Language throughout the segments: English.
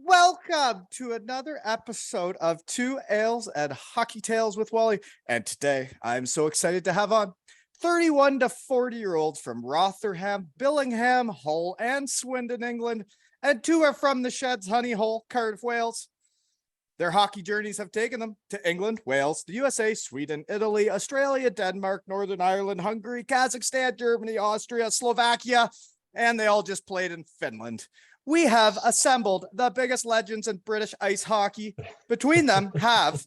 Welcome to another episode of Two Ales and Hockey Tales with Wally. And today I'm so excited to have on 31 to 40-year-olds from Rotherham, Billingham, Hull, and Swindon, England. And two are from the Sheds, Honey Hole, Cardiff, Wales. Their hockey journeys have taken them to England, Wales, the USA, Sweden, Italy, Australia, Denmark, Northern Ireland, Hungary, Kazakhstan, Germany, Austria, Slovakia, and they all just played in Finland. We have assembled the biggest legends in British ice hockey. Between them have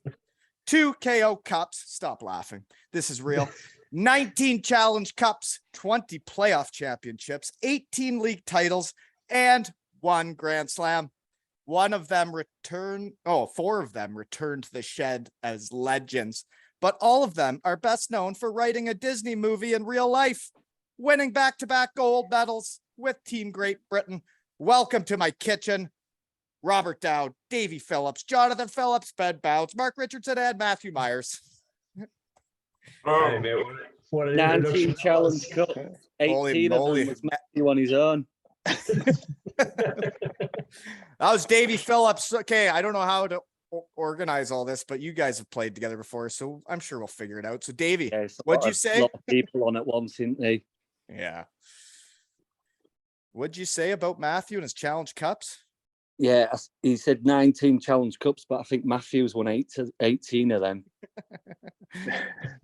2 KO Cups. Stop laughing. This is real. 19 Challenge Cups, 20 playoff championships, 18 league titles, and 1 Grand Slam. Four of them returned to the Shed as legends, but all of them are best known for writing a Disney movie in real life, winning back-to-back gold medals with Team Great Britain. Welcome to my kitchen, Robert Dowd, Davey Phillips, Jonathan Phillips, Ben Bowns, Mark Richardson, and Matthew Myers. Oh, 19 Challenge Cup, 18 of them was Matthew on his own. That was Davey Phillips. Okay, I don't know how to organize all this, but you guys have played together before, so I'm sure we'll figure it out. So, Davey, what'd you say? A lot of people on at once, didn't they? Yeah. What'd you say about Matthew and his Challenge Cups? Yeah, he said 19 Challenge Cups, but I think Matthew's won 18 of them.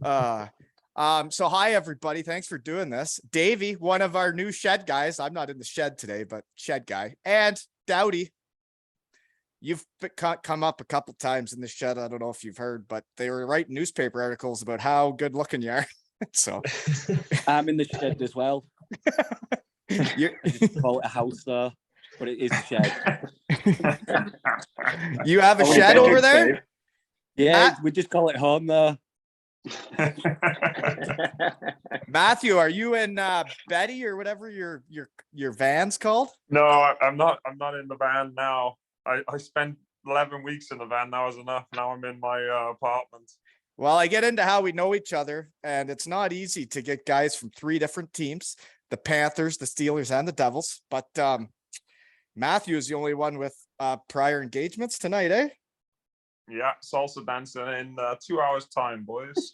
So hi everybody, thanks for doing this. Davey, one of our new Shed guys. I'm not in the Shed today, but Shed guy. And Dowdy, you've come up a couple times in the Shed. I don't know if you've heard, but they were writing newspaper articles about how good looking you are. So I'm in the Shed as well. You call it a house though, but it is a Shed. You have a Shed over there? Yeah, we just call it home though. Matthew, are you in Betty or whatever your van's called? No, I'm not in the van now. I spent 11 weeks in the van. That was enough. Now I'm in my apartment. Well, I get into how we know each other, and it's not easy to get guys from 3 different teams: the Panthers, the Steelers, and the Devils. But Matthew is the only one with prior engagements tonight, eh? Yeah, salsa dancing in 2 hours time, boys.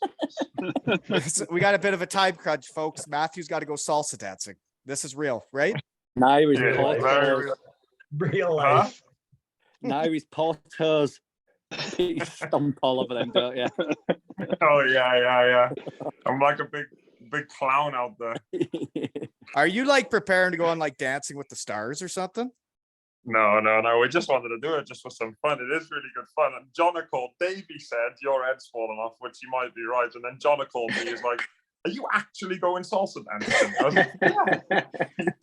We got a bit of a time crunch, folks. Matthew's got to go salsa dancing. This is real, right? Nairi's real life. Nairi's porters. You stomp all over them, don't you? Oh yeah. I'm like a big clown out there. Are you like preparing to go on like Dancing with the Stars or something? No. We just wanted to do it just for some fun. It is really good fun. And Jonna called. Davey said your head's fallen off, which you might be right. And then Jonna called me. He's like, "Are you actually going salsa dancing?" I was like, yeah.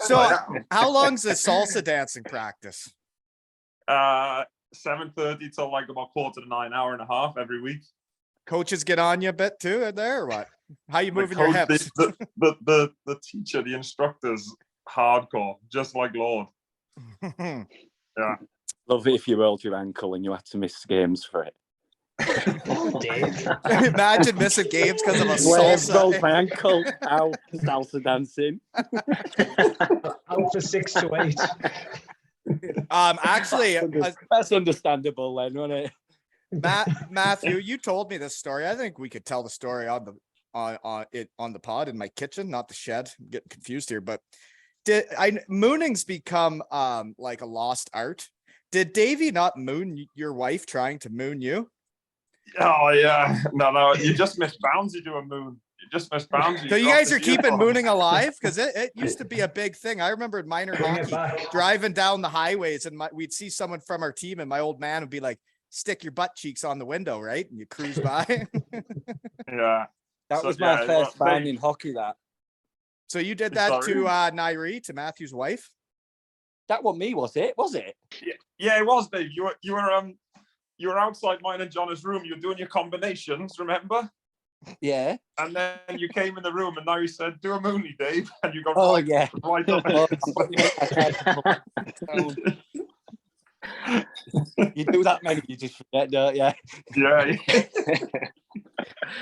So, how long's the salsa dancing practice? 7:30 till like about 8:45, hour and a half every week. Coaches get on you a bit too in there, or what? How you moving your hips? The teacher, the instructor's hardcore, just like Lord. Yeah. Love it if you rolled your ankle and you had to miss games for it. Imagine missing games because of a salsa. Rolled my ankle. Ow, salsa dancing. Out for 6 to 8. Actually, that's understandable then, wasn't it? Matthew, you told me this story. I think we could tell the story on the pod in my kitchen, not the Shed. I'm getting confused here, but mooning's become like a lost art. Did Davey not moon your wife trying to moon you? Oh yeah, no. You just missed Bowns. You do a moon. You just missed Bowns. So you guys are keeping mooning alive, because it used to be a big thing. I remember in minor hockey driving down the highways, and we'd see someone from our team, and my old man would be like, "Stick your butt cheeks on the window, right?" And you cruise by. Yeah, that was my first band in hockey. That. So you did that to Nairi, to Matthew's wife? That wasn't me, was it? Was it? Yeah, it was, Dave. You were outside mine and Jonna's room. You were doing your combinations, remember? Yeah. And then you came in the room, and Nairi said, "Do a Mooney, Dave," and you got right up. You do that many, you just forget, don't you? Yeah.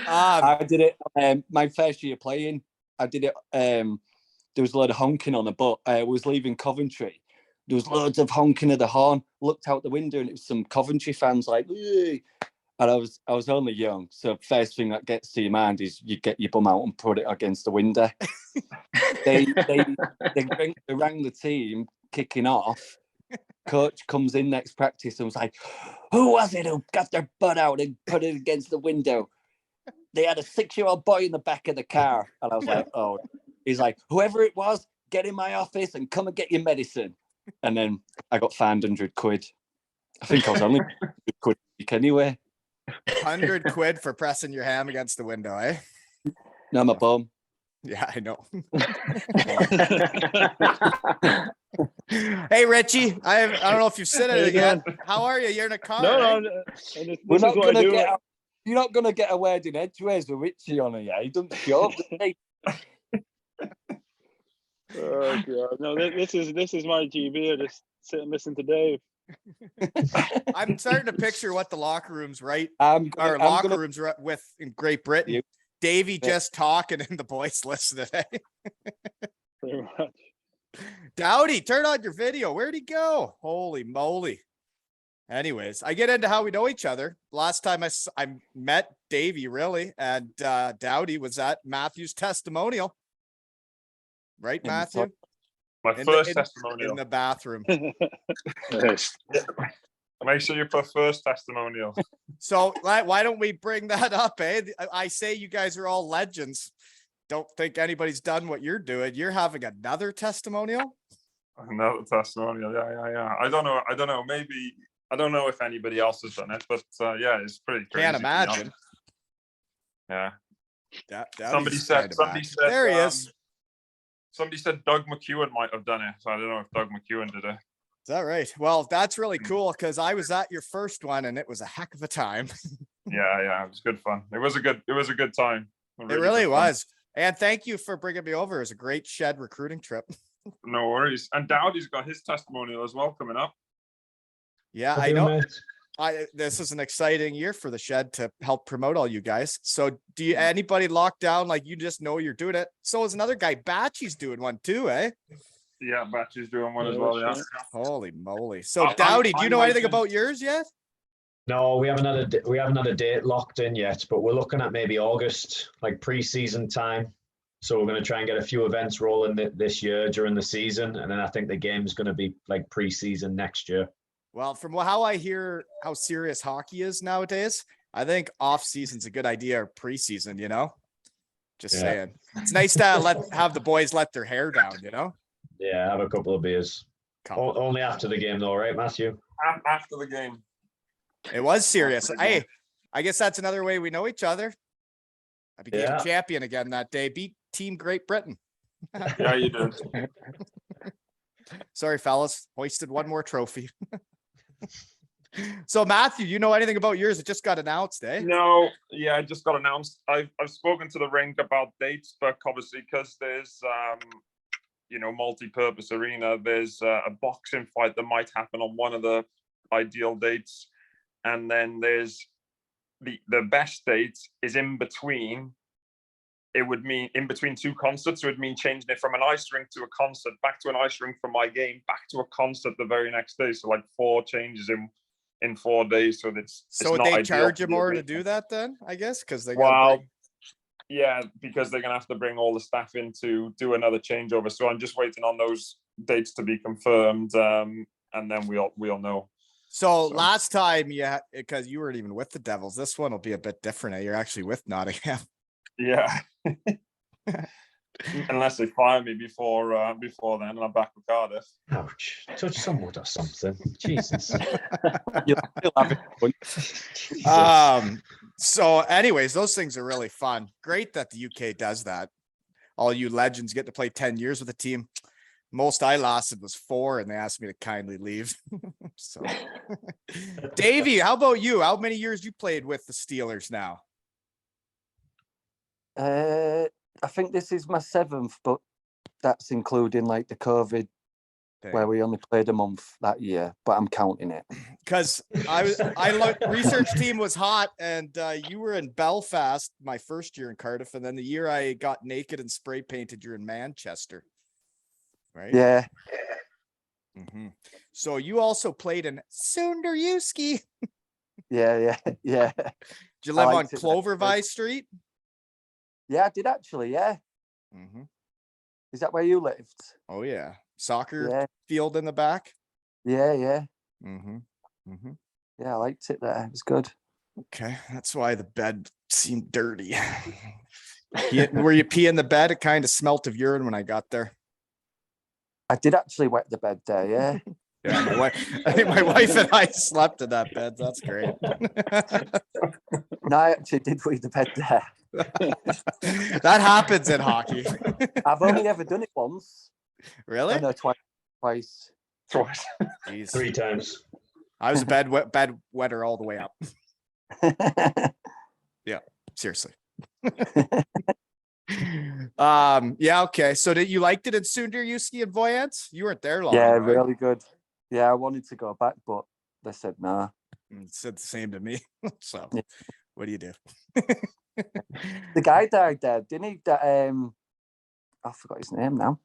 I did it my first year playing. I did it. There was a lot of honking on the boat. I was leaving Coventry, there was loads of honking of the horn. Looked out the window and it was some Coventry fans like, "Hey." And I was only young, so first thing that gets to your mind is you get your bum out and put it against the window. they rang the team kicking off. Coach comes in next practice and was like, "Who was it who got their butt out and put it against the window? They had a 6-year-old boy in the back of the car." And I was like, "Oh." He's like, "Whoever it was, get in my office and come and get your medicine." And then I got fined £100. I think I was only £100 anyway. 100 quid for pressing your ham against the window, eh? No, my bum. Yeah, I know. Hey, Richie, I don't know if you've said it yet. How are you? You're in a car. No, eh? no, and this We're is not what I gonna do. get. You're not gonna get a word in edgeways with Richie on it. Yeah, he doesn't show up. Does he? Oh god, no! This is my GB. I just sit and listen to Dave. I'm starting to picture what the locker rooms rooms are with in Great Britain. You- Davey just talking and the boys listening. Eh? Pretty much. Dowdy, turn on your video. Where'd he go? Holy moly. Anyways, I get into how we know each other. Last time I met Davey, really, and Dowdy was at Matthew's testimonial. Right, In the Matthew? My In first the- testimonial. In the bathroom. Make sure you put first testimonial. So why don't we bring that up, eh? I say you guys are all legends. Don't think anybody's done what you're doing. You're having another testimonial? Another testimonial. Yeah. I don't know. Maybe I don't know if anybody else has done it, but yeah, it's pretty crazy. Can't to be imagine. honest. Yeah. Somebody Said. There he is. Somebody said Doug McEwen might have done it. So I don't know if Doug McEwen did it. Is that right? Well, that's really cool because I was at your first one and it was a heck of a time. Yeah. It was good fun. It was a good time. It really was. And thank you for bringing me over. It was a great shed recruiting trip. No worries. And Dowdy's got his testimonial as well coming up. Yeah, I know. This is an exciting year for the shed to help promote all you guys. So do you anybody locked down like you just know you're doing it? So is another guy, Batchy's doing one too, eh? Yeah, Batchy's doing one as well. Yeah. Holy moly. So Dowdy, do you know anything about yours yet? No, we haven't had a date locked in yet, but we're looking at maybe August, like pre-season time. So we're going to try and get a few events rolling this year during the season, and then I think the game's going to be like pre-season next year. Well, from how I hear how serious hockey is nowadays, I think off season's a good idea or preseason, you know? Just saying. It's nice to have the boys let their hair down, you know? Yeah, have a couple of beers. Only after the game though, right, Matthew? After the game. It was serious. Hey, I guess that's another way we know each other. I became a champion again that day. Beat Team Great Britain. Yeah, you did. Sorry, fellas. Hoisted one more trophy. So Matthew, you know anything about yours? It just got announced, eh? No, yeah, it just got announced. I've spoken to the rink about dates, but obviously because there's multi-purpose arena, there's a boxing fight that might happen on one of the ideal dates, and then there's the best date is in between. It would mean in between two concerts. It would mean changing it from an ice rink to a concert, back to an ice rink for my game, back to a concert the very next day. So like 4 changes in 4 days. So so would they charge you more to do that then? I guess because they yeah, because they're gonna have to bring all the staff in to do another changeover. So I'm just waiting on those dates to be confirmed, and then we'll know. So last time, because you weren't even with the Devils, this one will be a bit different. Eh? You're actually with Nottingham. Yeah. Unless they fire me before then, and I'm back with Cardiff. Ouch! Touch some wood or something. Jesus. So, anyways, those things are really fun. Great that the UK does that. All you legends get to play 10 years with a team. Most I lasted was 4, and they asked me to kindly leave. So, Davey, how about you? How many years you played with the Steelers now? I think this is my 7th, but that's including like the COVID where we only played a month that year, but I'm counting it. Because research team was hot, and you were in Belfast my first year in Cardiff, and then the year I got naked and spray painted, you're in Manchester. Right? Yeah. Mhm. So you also played in Sunderewski. Yeah. Did you live on liked it there. Clovervie Street? Yeah, I did actually. Yeah. Mm-hmm. Is that where you lived? Oh yeah, soccer Yeah. field in the back. Yeah. Mm-hmm. Mm-hmm. Yeah, I liked it there. It was good. Okay, that's why the bed seemed dirty. Were you peeing the bed? It kind of smelt of urine when I got there. I did actually wet the bed there. Yeah. Yeah, my wife. I think my wife and I slept in that bed. That's great. No, I actually did wet the bed there. That happens in hockey. I've only ever done it once. Really? Oh, no, twice. Twice. Jeez. 3 times. I was a bed wetter all the way up. Seriously. Yeah, okay. So did you liked it in Sunderewski and Voyance? You weren't there long. Yeah, right? really good. Yeah, I wanted to go back, but they said no. It said the same to me. So Yeah. what do you do? The guy died there, didn't he? That I forgot his name now.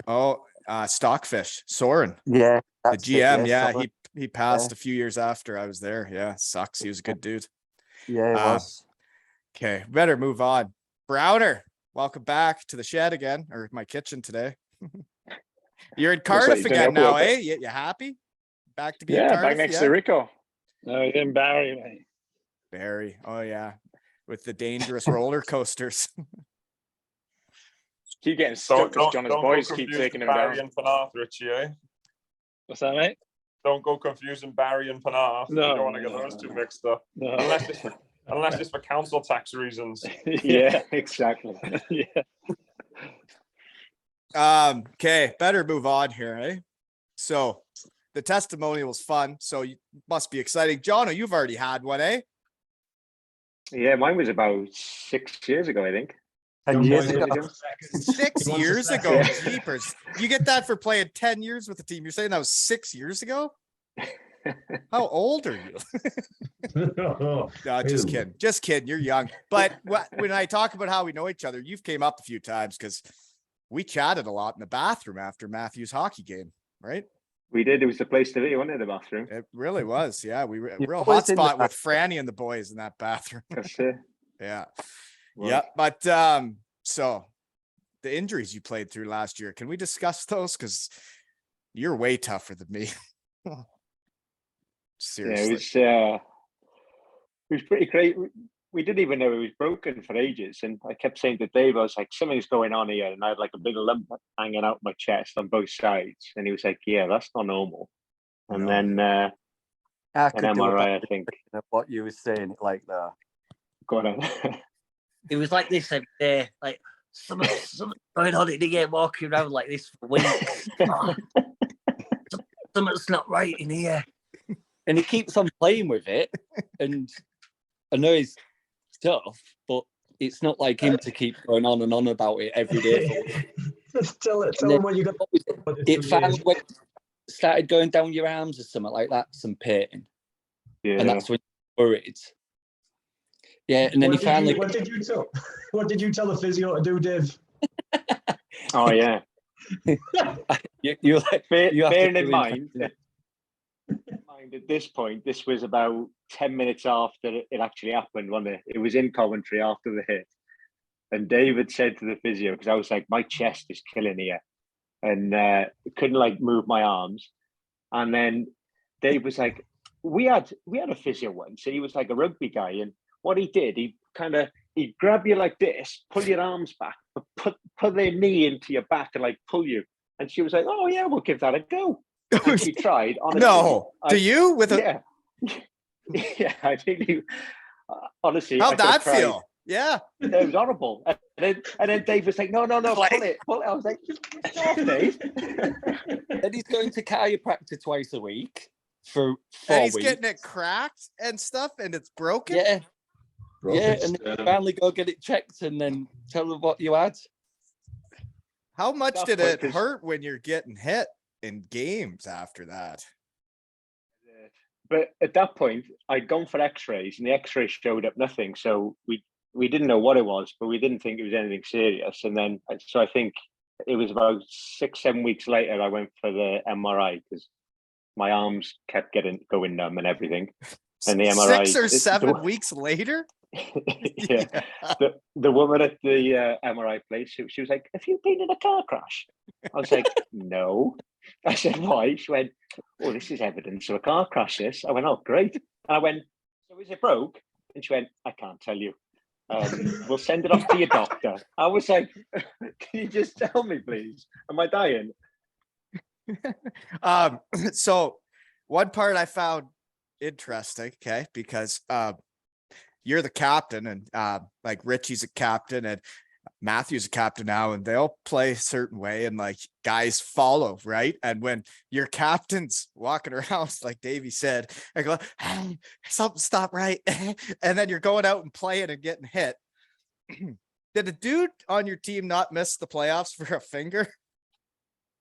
Oh, Stockfish, Soren, Yeah, the that's GM. it, Yeah, sorry. he passed a few years after I was there. Yeah, sucks. He was a good dude. Yeah, it was. Okay, better move on. Browner, welcome back to the shed again, or my kitchen today. You're in Cardiff you've been again up now, with eh? it. You happy? Back to be in Yeah, Cardiff? back next yeah? to Rico. No, he's in Barry, mate. Barry. Oh yeah, with the dangerous roller coasters. Keep getting Don't, stuck because don't, John's don't boys go keep confusing taking him Barry down. and Penarth, Richie, eh? What's that, mate? Don't go confusing Barry and Penarth. No, You don't want to no, get those no, two no. mixed up. No. Unless it's for council tax reasons. Yeah, exactly. Yeah. Okay, better move on here, eh? So the testimonial was fun, so you must be exciting. Jono, you've already had one, eh? Yeah, mine was about 6 years ago, I think. 10 Young years boys ago. looking for seconds. 6 He wants a years second. ago, Yeah. jeepers. You get that for playing 10 years with the team. You're saying that was 6 years ago? How old are you? No, just kidding. Just kidding. You're young. But when I talk about how we know each other, you've came up a few times because we chatted a lot in the bathroom after Matthew's hockey game, right? We did. It was the place to be, wasn't it, the bathroom? It really was. Yeah, we were a You're real always hot in the spot with Franny and the boys in that bathroom. That's it. Yeah. Well, Yeah. But so the injuries you played through last year, can we discuss those? Because you're way tougher than me. Seriously. Yeah, it was pretty great. We didn't even know it was broken for ages. And I kept saying to Dave, I was like, something's going on here. And I had like a big lump hanging out my chest on both sides. And he was like, yeah, that's not normal. And No. then I an could do a MRI, I better think. of what you were saying it like that. Go on. It was like this every day. Like something's going on in the game, walking around like this for weeks. Oh, something's not right in here. And he keeps on playing with it. And I know he's tough, but it's not like him to keep going on and on about it every day. Tell him what you got. It finally started going down your arms or something like that, some pain. Yeah. And that's when you're worried. Yeah, and then he finally. What did you tell the physio to do, Dave? Oh, yeah. You're like, you have to Bearing in do mind, it. at this point, this was about 10 minutes after it actually happened, wasn't it? It was in Coventry after the hit. And David said to the physio, because I was like, my chest is killing here. And couldn't like move my arms. And then Dave was like, we had a physio once, and he was like a rugby guy. And what he did, he'd grab you like this, pull your arms back, but put their knee into your back and like pull you. And she was like, oh yeah, we'll give that a go. And she tried. Honestly, No. Do you? With a yeah. Yeah, I think you honestly. How'd I could've that cried. feel? Yeah. It was horrible. And then Dave was like, no, pull it. I was like, stop, Dave. Then he's going to chiropractor twice a week for 4 And he's weeks. getting it cracked and stuff, and it's broken. Yeah, Broken yeah, and then sternum. finally go get it checked and then tell them what you had. How much Tough did one, it 'cause- hurt when you're getting hit in games after that? But at that point, I'd gone for X-rays, and the X-rays showed up nothing. So we didn't know what it was, but we didn't think it was anything serious. And then, so I think it was about 6-7 weeks later I went for the MRI because my arms kept going numb and everything. And the MRI 6 or 7 weeks later. Yeah. The woman at the MRI place, she was like, "Have you been in a car crash?" I was like, "No." I said, "Why?" She went, "Oh, this is evidence of a car crash, this." I went, "Oh, great." And I went, "So is it broke?" And she went, "I can't tell you. We'll send it off to your doctor." I was like, "Can you just tell me, please? Am I dying?" So one part I found interesting, okay, because you're the captain, and like Richie's a captain and Matthew's a captain now, and they'll play a certain way, and like guys follow, right? And when your captain's walking around, like Davey said, I go, "Hey, something's not right," and then you're going out and playing and getting hit. Did a dude on your team not miss the playoffs for a finger?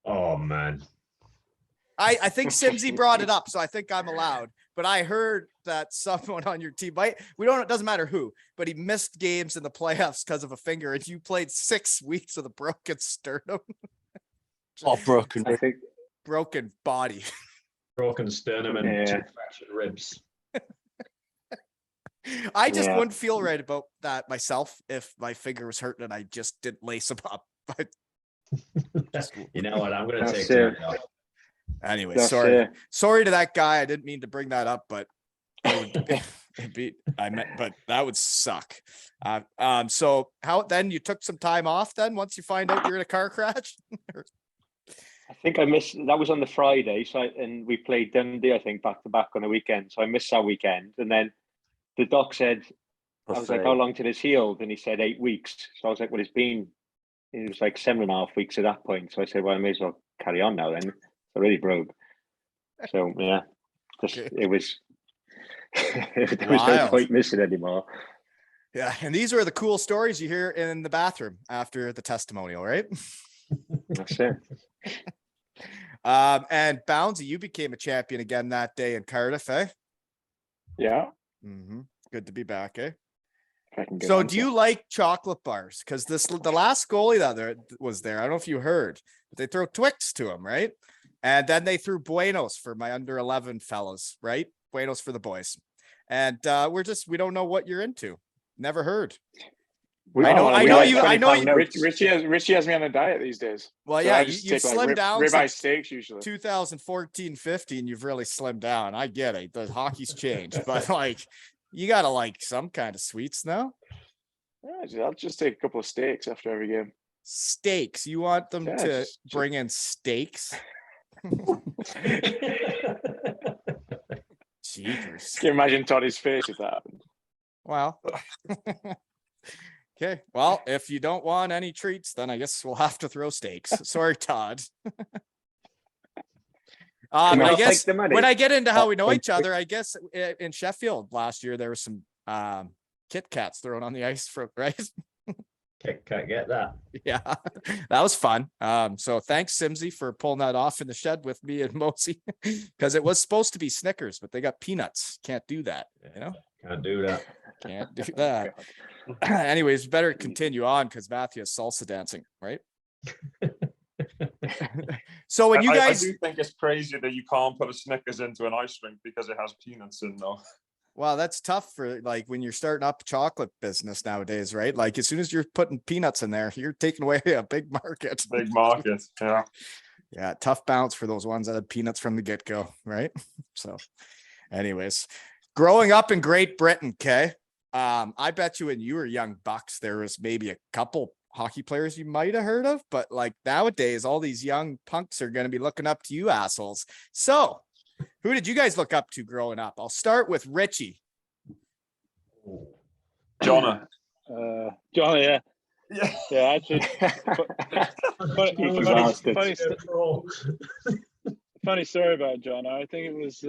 Oh man. I think Simsy brought it up, so I think I'm allowed. But I heard that someone on your team, it doesn't matter who, but he missed games in the playoffs because of a finger, and you played 6 weeks with a broken sternum. Oh, broken. I think Broken body. Broken sternum and 2 fractured ribs. I just wouldn't feel right about that myself if my finger was hurting and I just didn't lace them up. But You know what? I'm going to take it. that off. Anyway, That's sorry to that guy. I didn't mean to bring that up, but but that would suck. So how then you took some time off then once you find out you're in a car crash? I think I missed, that was on the Friday, and we played Dundee, I think, back to back on the weekend. So I missed that weekend. And then the doc said, I was like, "How long till it's healed?" And he said 8 weeks. So I was like, "Well, it was like 7.5 weeks at that point." So I said, "Well, I may as well carry on now then. It's already broke." So yeah, it was there was no point missing anymore. Yeah, and these were the cool stories you hear in the bathroom after the testimonial, right? That's it. And Bownsy, you became a champion again that day in Cardiff, eh? Yeah. Mm-hmm. Good to be back, eh? So do you like chocolate bars? Because the last goalie that was there, I don't know if you heard, but they throw Twix to him, right? And then they threw Buenos for my under 11 fellas, right? Buenos for the boys. And we don't know what you're into. Never heard. I know you. Richie has me on a diet these days. Well, so yeah, you've slimmed down. Ribeye steaks usually. 2014-15, you've really slimmed down. I get it. The hockey's changed, but like, you gotta like some kind of sweets now. Yeah, I'll just take a couple of steaks after every game. Steaks? You want them to bring in steaks? Jeepers. Can you imagine Toddy's face if that happened? Well. Okay. Well, if you don't want any treats, then I guess we'll have to throw steaks. Sorry, Todd. I guess when I get into how we know each other, I guess in Sheffield last year there was some Kit Kats thrown on the ice for right. Can't get that. Yeah, that was fun. So thanks, Simsy, for pulling that off in the shed with me and Mosey, because it was supposed to be Snickers, but they got peanuts. Can't do that, you know. Can't do that. Can't do that. Anyways, better continue on because Matthew has salsa dancing, right? So when you guys, I do think it's crazy that you can't put a Snickers into an ice rink because it has peanuts in though. Well, that's tough for like when you're starting up a chocolate business nowadays, right? Like as soon as you're putting peanuts in there, you're taking away a big market. Big market, yeah. Yeah, tough bounce for those ones that had peanuts from the get-go, right? So anyways, growing up in Great Britain, okay? I bet you when you were young bucks, there was maybe a couple hockey players you might have heard of, but like nowadays, all these young punks are going to be looking up to you assholes. So who did you guys look up to growing up? I'll start with Richie. Jonna. Jonna, yeah. Actually, funny story about Jonna. I think it was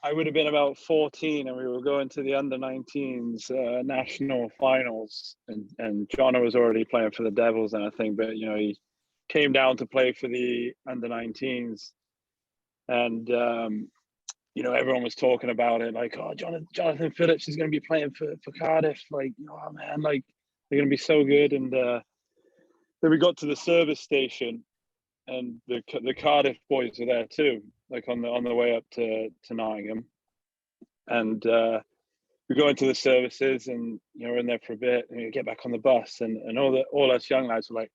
I would have been about 14, and we were going to the under-19s national finals, and Jonna was already playing for the Devils, and I think, but you know, he came down to play for the under-19s. And, you know, everyone was talking about it, like, oh, Jonathan Phillips is going to be playing for Cardiff. Like, oh, man, like, they're going to be so good. And then we got to the service station, and the Cardiff boys were there too, like on the way up to Nottingham, and we go into the services, and we're in there for a bit, and we get back on the bus, and all us young lads were like,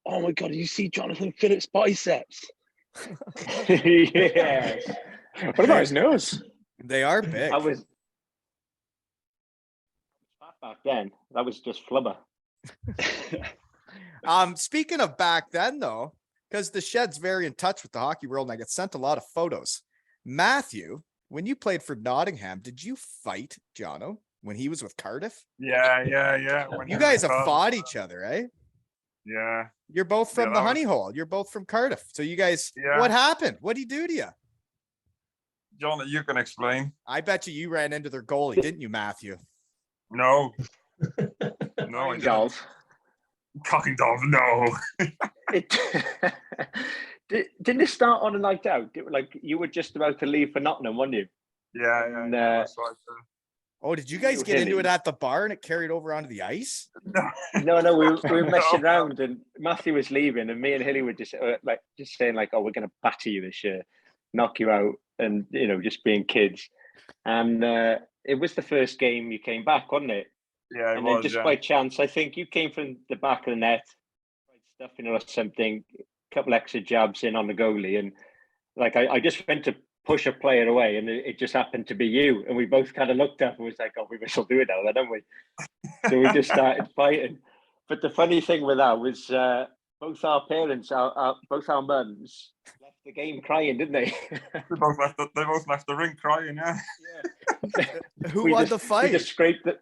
"Oh my God, you see Jonathan Phillips' biceps?" Yes. What about his nose? They are big. I was back then. That was just flubber. Speaking of back then, though, because the Shed's very in touch with the hockey world, and I get sent a lot of photos. Matthew, when you played for Nottingham, did you fight Jono when he was with Cardiff? Yeah. When You he guys was have up, fought each other, eh? Yeah. You're both from Yeah, the that was- Honey Hole. You're both from Cardiff. So you guys, Yeah. what happened? What did he do to you? John, you can explain. I bet you ran into their goalie, didn't you, Matthew? No. No, I didn't. Golf. Cocking dog, no. Didn't it start on a night out? Like you were just about to leave for Nottingham, weren't you? Yeah, that's right. Oh, did you guys You get hit into it. it at the bar and it carried over onto the ice? No, we were messing No. around, and Matthew was leaving, and me and Hilly were just saying like, "Oh, we're going to batter you this year, knock you out," and just being kids. And it was the first game you came back, wasn't it? Yeah, it And then was, just yeah. by chance, I think you came from the back of the net, stuffing or something, a couple extra jabs in on the goalie, and like I just went to push a player away, and it just happened to be you, and we both kind of looked up and was like, "Oh, we must do it now, then, don't we?" So we just started fighting. But the funny thing with that was both our parents, both our mums, left the game crying, didn't they? They both left the rink crying, yeah. Who We won just- the fight? We just scraped it.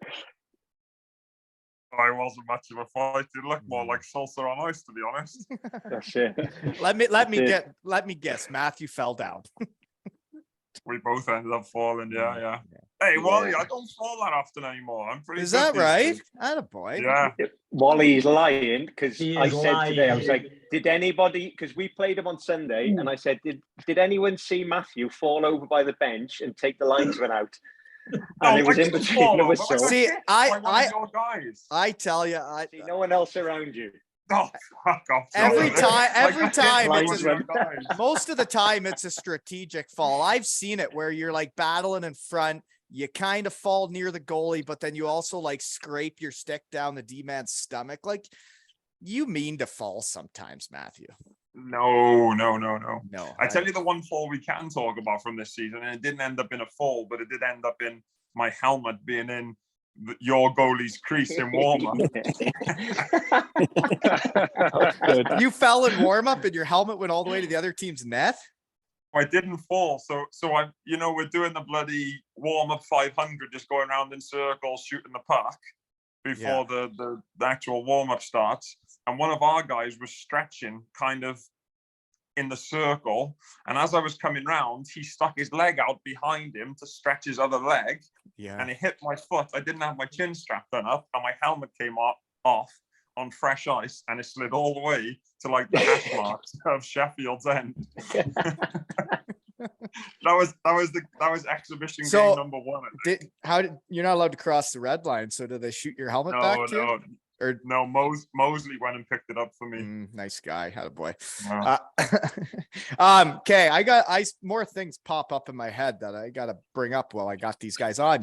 I wasn't much of a fight. It looked more like salsa on ice, to be honest. That's it. Let me That's guess. Matthew fell down. We both ended up falling, yeah. Yeah. Hey, Wally, Yeah. I don't fall that often anymore. I'm pretty Is good that these right? days. Attaboy. Yeah. Wally's lying because He I is said today, I was lying. like, did anybody, because we played him on Sunday, and I said, did anyone see Matthew fall over by the bench and take the linesman out? And it was in between the whistle. See, I your guys. I tell you, See no one else around you. Oh, fuck off. Every John. time- Like, every I hit time one it's of a- your guys. most of the time it's a strategic fall. I've seen it where you're like battling in front, you kind of fall near the goalie, but then you also like scrape your stick down the D-man's stomach. Like, you mean to fall sometimes, Matthew. No. No. I tell you the one fall we can talk about from this season, and it didn't end up in a fall, but it did end up in my helmet being in your goalie's crease in warm-up. You fell in warm-up and your helmet went all the way to the other team's net? I didn't fall, so I, we're doing the bloody warm-up 500, just going around in circles, shooting the puck before the actual warm-up starts. And one of our guys was stretching kind of in the circle, and as I was coming round, he stuck his leg out behind him to stretch his other leg, Yeah. and it hit my foot. I didn't have my chin strap done up, and my helmet came off on fresh ice, and it slid all the way to like the hash marks of Sheffield's end. that was exhibition So, game number one. You're not allowed to cross the red line, so did they shoot your helmet back to you? Or No, Mosley went and picked it up for me. nice guy, had a boy. Yeah. Okay, I more things pop up in my head that I gotta bring up while I got these guys on.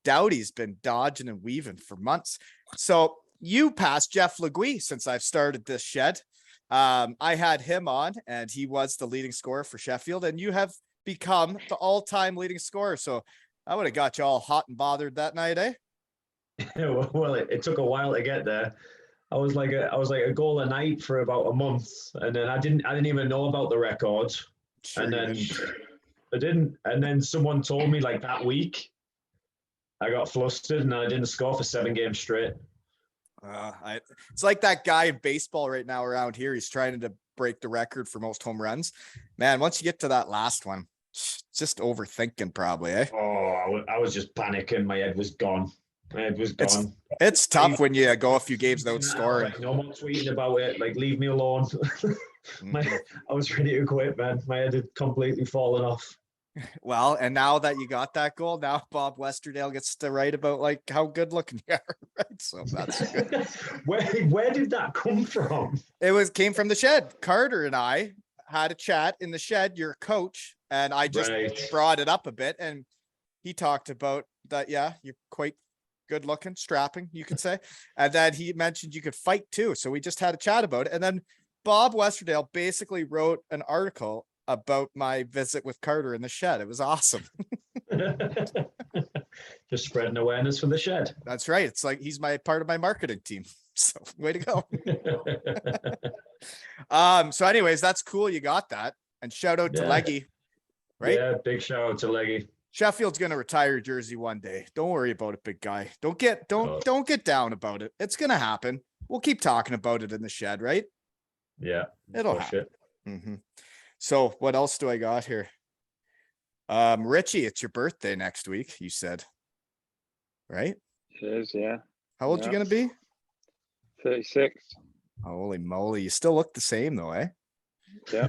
Dowdy's been dodging and weaving for months. So you passed Jeff Legui since I've started this shed. I had him on, and he was the leading scorer for Sheffield, and you have become the all-time leading scorer. So I would have got you all hot and bothered that night, eh? Well, it took a while to get there. I was like a goal a night for about a month, and then I didn't even know about the record. Sure And you then didn't. I didn't, and then someone told me like that week. I got flustered and I didn't score for 7 games straight. It's like that guy in baseball right now around here. He's trying to break the record for most home runs. Man, once you get to that last one, just overthinking probably, eh? Oh, I was just panicking. My head was gone. My head was gone. It's tough when you go a few games without scoring. Like, no more tweeting about it. Like, leave me alone. I was ready to quit, man. My head had completely fallen off. Well, and now that you got that goal, now Bob Westerdale gets to write about like how good looking you are, right? So that's good. Where did that come from? Came from the shed. Carter and I had a chat in the shed, your coach, and I just Right. brought it up a bit, and he talked about that. Yeah, you're quite good looking, strapping, you could say. And then he mentioned you could fight too. So we just had a chat about it. And then Bob Westerdale basically wrote an article about my visit with Carter in the shed. It was awesome. Just spreading awareness for the shed. That's right. It's like he's part of my marketing team. So way to go. So anyways, that's cool. You got that. And shout out to Yeah. Leggy. Right? Yeah, big shout out to Leggy. Sheffield's gonna retire jersey one day. Don't worry about it, big guy. Don't get down about it. It's gonna happen. We'll keep talking about it in the shed, right? Yeah. It'll happen. So what else do I got here? Richie, it's your birthday next week, you said. Right? It is, yeah. How old you Yeah. gonna be? 36. Holy moly, you still look the same though, eh? Yeah.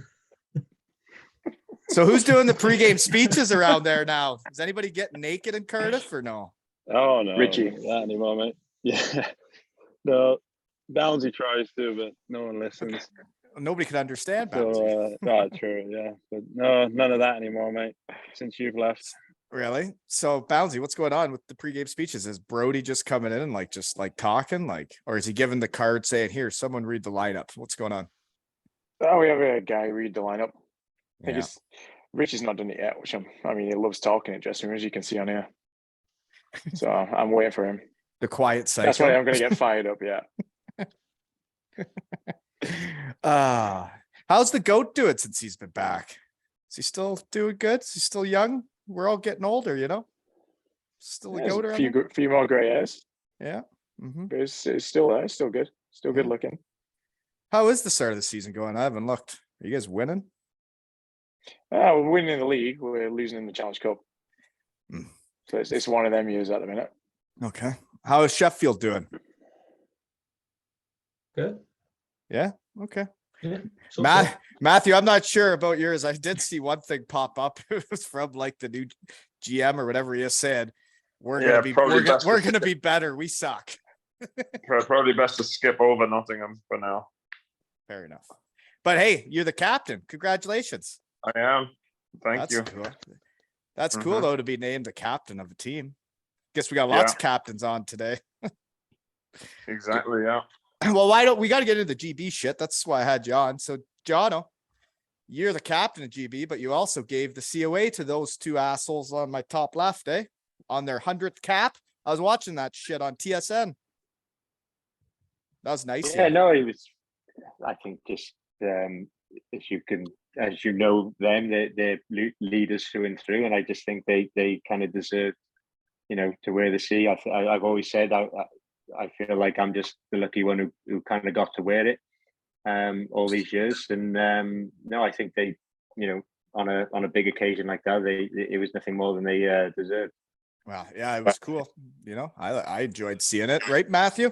So who's doing the pregame speeches around there now? Is anybody getting naked in Cardiff or no? Oh no, Richie. not anymore, mate. Yeah. No, Bownsy tries to, but no one listens. Nobody could understand So, Bouncy. no, true, yeah. But no, none of that anymore, mate. Since you've left. Really? So Bouncy, what's going on with the pregame speeches? Is Brody just coming in and just talking, or is he giving the card saying, "Here, someone read the lineup"? What's going on? Oh, we have a guy read the lineup. I think Yeah. Richie's not done it yet, which he loves talking in dressing room, as you can see on here. So I'm waiting for him. The quiet side. That's why I'm going to get fired up. Yeah. How's the goat doing since he's been back? Is he still doing good? Is he still young? We're all getting older, Still a There's goat a around there? few more grey hairs, Yeah. Mhm. but it's still there. Still good. Still good looking. How is the start of the season going? I haven't looked. Are you guys winning? We're winning the league. We're losing in the Challenge Cup. Mm. So it's one of them years at the minute. Okay. How is Sheffield doing? Good. Yeah. Okay. Yeah. So Matthew, I'm not sure about yours. I did see one thing pop up. It was from the new GM or whatever he said. We're gonna be better. We suck. Probably best to skip over Nottingham for now. Fair enough. But hey, you're the captain. Congratulations. I am. Thank That's you. cool. That's cool though to be named the captain of a team. Guess we got lots of captains on today. Exactly. Yeah. Well, we got to get into the GB shit. That's why I had you on. So, Jono, you're the captain of GB, but you also gave the COA to those two assholes on my top left, eh? On their 100th cap. I was watching that shit on TSN. That was nice. Yeah, no, it was. I think just as you know them, they're leaders through and through, and I just think they kind of deserve, to wear the C. I've always said I feel like I'm just the lucky one who kind of got to wear it all these years. And no, I think they, on a big occasion like that, it was nothing more than they deserved. Wow, yeah, it was cool. I enjoyed seeing it, right, Matthew?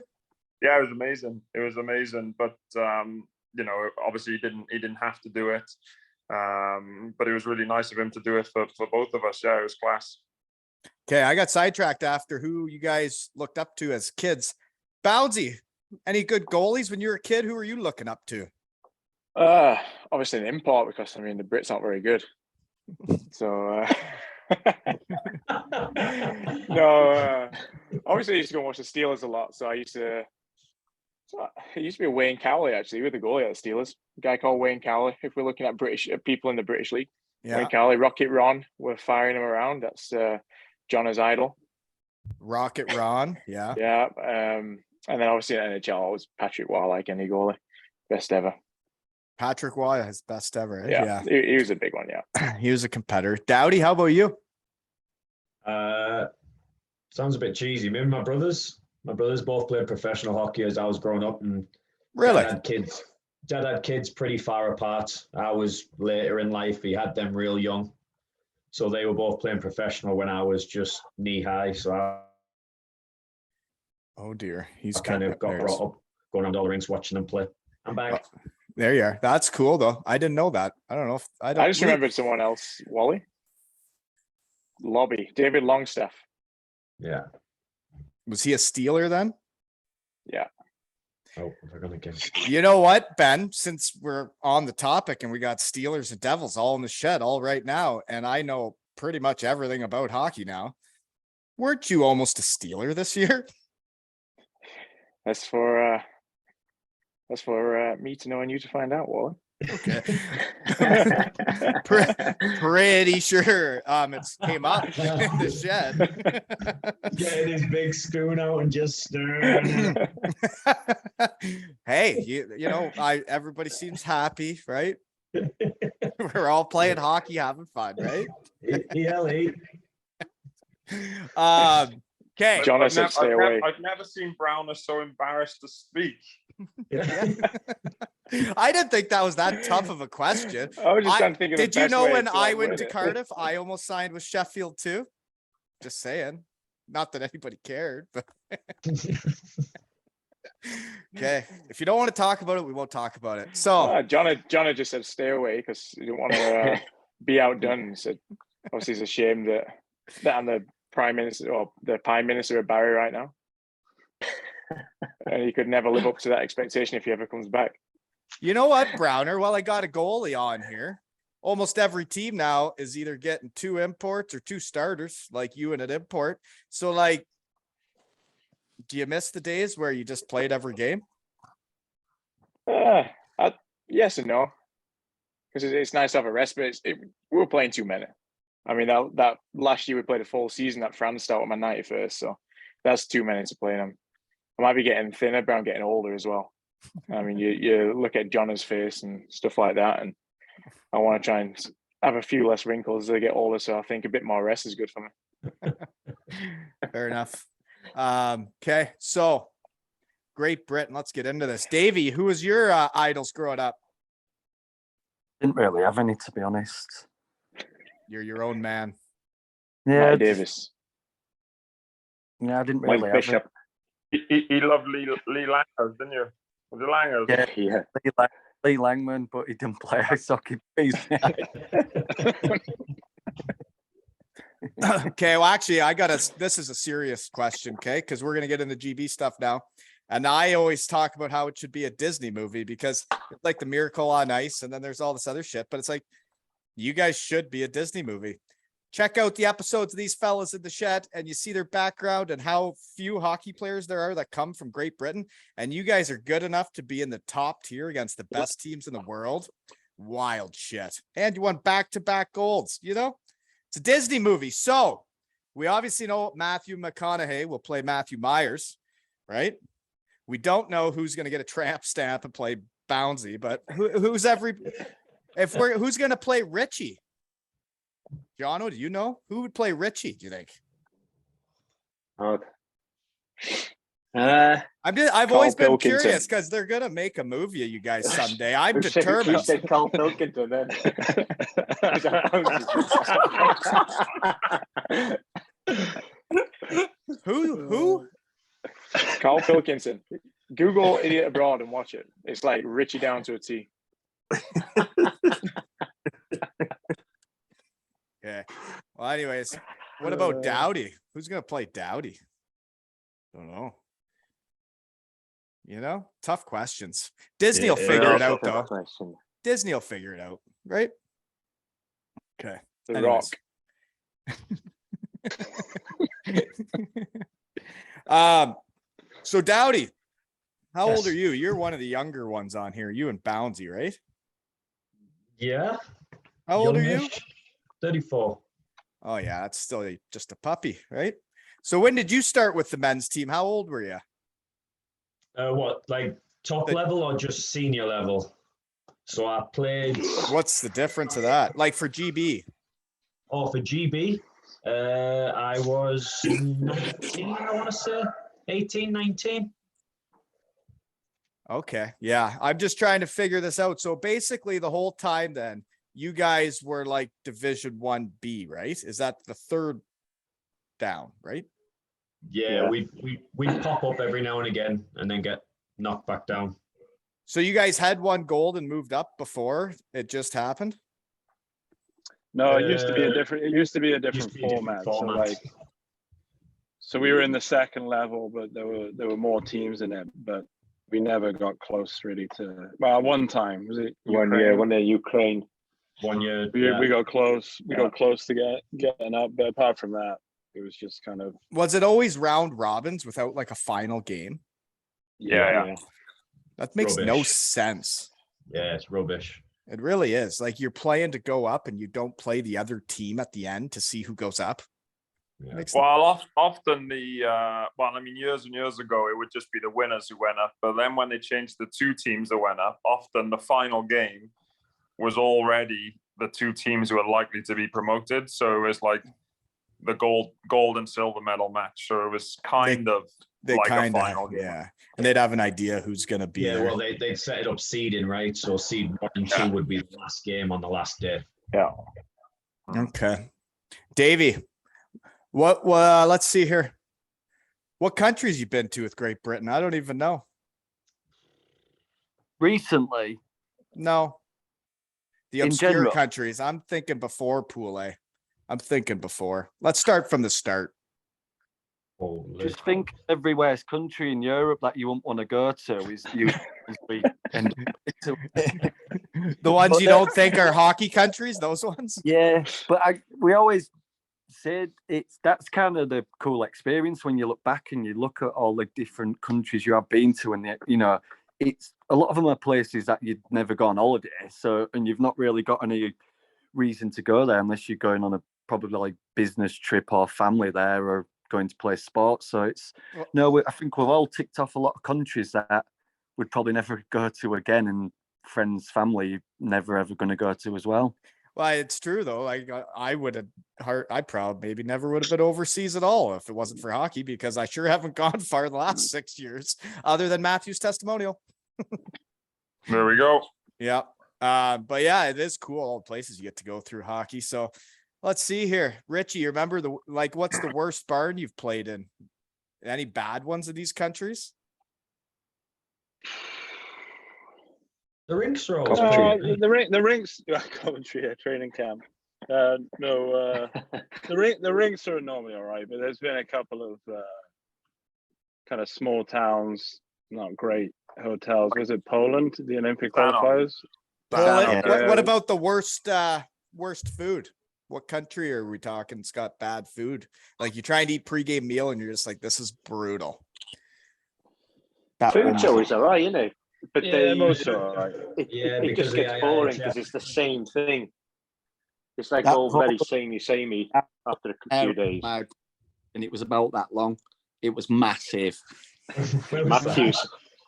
Yeah, it was amazing. It was amazing, but obviously he didn't have to do it. But it was really nice of him to do it for both of us. Yeah, it was class. Okay, I got sidetracked after who you guys looked up to as kids. Bownsy, any good goalies when you were a kid? Who were you looking up to? Obviously an import because the Brits aren't very good. So no, obviously I used to go and watch the Steelers a lot. So it used to be Wayne Cowley actually with the goalie at the Steelers. A guy called Wayne Cowley. If we're looking at British people in the British League, Wayne Cowley, Rocket Ron, we're firing him around. That's John's idol. Rocket Ron, yeah. Yeah. And then obviously in NHL it was Patrick Waugh, like any goalie. Best ever. Patrick Waugh, his best ever. Yeah. He was a big one, yeah. He was a competitor. Dowdy, how about you? Sounds a bit cheesy. Me and my brothers both played professional hockey as I was growing up, and really Dad had kids pretty far apart. I was later in life. He had them real young. So they were both playing professional when I was just knee high. So oh dear. I kind of got brought up going around all the rinks watching them play. I'm back. There you are. That's cool though. I didn't know that. I don't know if I just remembered someone else, Wally. Lobby, David Longstaff. Yeah. Was he a Steeler then? Yeah. Oh, we're gonna get. You know what, Ben? Since we're on the topic and we got Steelers and Devils all in the shed all right now, and I know pretty much everything about hockey now. Weren't you almost a Steeler this year? That's for me to know and you to find out, Wally. Okay. Pretty sure it's came up in the shed. Getting his big spoon out and just stirring. Hey, you know, everybody seems happy, right? We're all playing hockey, having fun, right? ELE. Okay. John, I said stay away. I've never seen Browner so embarrassed to speak. Yeah. I didn't think that was that tough of a question. I was just trying to think of the Did you best know way when to I word went to it. Cardiff, I almost signed with Sheffield too? Just saying. Not that anybody cared, but okay. If you don't want to talk about it, we won't talk about it. So John had just said stay away because he didn't want to be outdone. He said, obviously, it's a shame that I'm the prime minister or the prime minister of Barry right now, and he could never live up to that expectation if he ever comes back. you know what, Browner? Well, I got a goalie on here. Almost every team now is either getting 2 imports or 2 starters, like you and an import. So, like, do you miss the days where you just played every game? Yes and no, because it's nice to have a rest, but we were playing too many. I mean, that last year we played a full season at France start with my 91st, so that's too many to play them. I might be getting thinner, but I'm getting older as well. I mean, you look at John's face and stuff like that, and I want to try and have a few less wrinkles as I get older, so I think a bit more rest is good for me. Fair enough. Okay, so Great Britain. Let's get into this. Davey, who was your idols growing up? Didn't really have any, to be honest. You're your own man. Yeah, Matty Davis. yeah, I didn't really Mike have Bishop. He loved Lee Langers, didn't you? The Langers. Yeah. Yeah. Lee Langman, but he didn't play ice hockey. Okay, well, actually, this is a serious question, okay? Because we're gonna get into GB stuff now. And I always talk about how it should be a Disney movie because it's like the Miracle on Ice, and then there's all this other shit. But it's like, you guys should be a Disney movie. Check out the episodes of these fellas in the shed, and you see their background and how few hockey players there are that come from Great Britain. And you guys are good enough to be in the top tier against the best teams in the world. Wild shit. And you won back-to-back golds, you know? It's a Disney movie. So we obviously know Matthew McConaughey will play Matthew Myers, right? We don't know who's going to get a tramp stamp and play Bownsy, but who's going to play Richie? Jono, do you know who would play Richie? Do you think? I've always been Pilkington. curious because they're gonna make a movie of you guys someday. I'm Who determined. said Carl Pilkington then? Who? Carl Pilkington. Google Idiot Abroad and watch it. It's like Richie down to a T. Yeah. Well, anyways, what about Dowdy? Who's gonna play Dowdy? Don't know. You know, tough questions. Disney will figure it out, though. Disney will figure it out, right? Okay. The Anyways. Rock. So Dowdy, how Yes. old are you? You're one of the younger ones on here. You and Bownsy, right? Yeah. How old are you? Youngish. 34. Oh yeah, that's still just a puppy, right? So when did you start with the men's team? How old were you? What, like top level or just senior level? So I played. What's the difference of that? Like for GB? Oh, for GB, I was 19, I want to say. 18, 19. Okay. Yeah. I'm just trying to figure this out. So basically the whole time then you guys were like Division 1B, right? Is that the third down, right? Yeah, we pop up every now and again and then get knocked back down. So you guys had one gold and moved up before it just happened? No, it used to be a different. It used to be a Used different to be a different format. format. So we were in the second level, but there were more teams in it. But we never got close really to. Well, one time was it Ukraine? One year Ukraine. 1 year. We got close. We got close to getting up, but apart from that, it was just kind of. Was it always round robins without like a final game? Yeah. That makes no Rubbish. sense. Yeah, it's rubbish. It really is. Like you're playing to go up and you don't play the other team at the end to see who goes up. Yeah. Well, often years and years ago, it would just be the winners who went up. But then when they changed the two teams that went up, often the final game was already the two teams who are likely to be promoted. So it was like the gold and silver medal match. So it was kind of like a final game. Yeah. And they'd have an idea who's going to be Yeah, there. well, they'd set it up seeding, right? So seed 1 and 2 would be the last game on the last day. Yeah. Okay. Davey, let's see here. What countries you been to with Great Britain? I don't even know. Recently, No. The In obscure general. countries. I'm thinking before Pool A. I'm thinking before. Let's start from the start. Holy. just think everywhere's country in Europe that you wouldn't want to go to is usually end up The ones you don't think are hockey countries, those ones. Yeah, but we always said that's kind of the cool experience when you look back and you look at all the different countries you have been to, and it's a lot of them are places that you'd never go on holiday, and you've not really got any reason to go there unless you're going on a probably like business trip or family there or going to play sports. So I think we've all ticked off a lot of countries that we'd probably never go to again, and friends, family, never ever going to go to as well. Well, it's true though. I would have maybe never would have been overseas at all if it wasn't for hockey, because I sure haven't gone far the last 6 years, other than Matthew's testimonial. There we go. Yeah. But yeah, it is cool all the places you get to go through hockey. So let's see here. Richie, you remember what's the worst barn you've played in? Any bad ones in these countries? The rinks are always the rinks Coventry training camp. The rinks are normally all right, but there's been a couple of kind of small towns, not great hotels. Was it Poland, the Olympic qualifiers? What about the worst food? What country are we talking? It's got bad food. Like you try and eat pregame meal and you're just like, this is brutal. Food's always all right, isn't it? But most are all right. It just gets boring because it's the same thing. It's like all very samey after a few days. And it was about that long. It was massive. Matthews.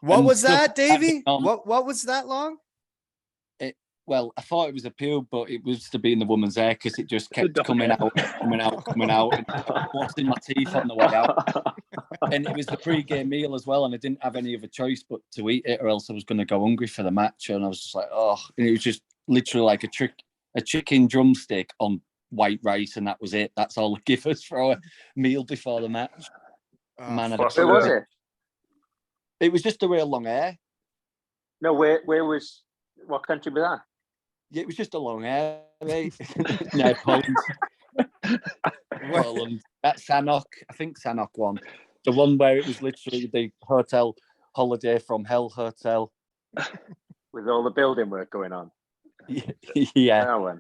What was that, Davey? What was that long? Well, I thought it was a pube, but it was to be in the woman's hair because it just kept coming out, and washing my teeth on the way out. And it was the pre-game meal as well, and I didn't have any other choice but to eat it, or else I was going to go hungry for the match. And I was just like, and it was just literally like a chicken drumstick on white rice, and that was it. That's all they give us for a meal before the match. Where was it? It was just a real long hair. No, what country was that? Yeah, it was just a long hair, mate. No, Poland. Poland. That's Sanok. I think Sanok won. The one where it was literally the hotel holiday from Hell Hotel. With all the building work going on. Yeah.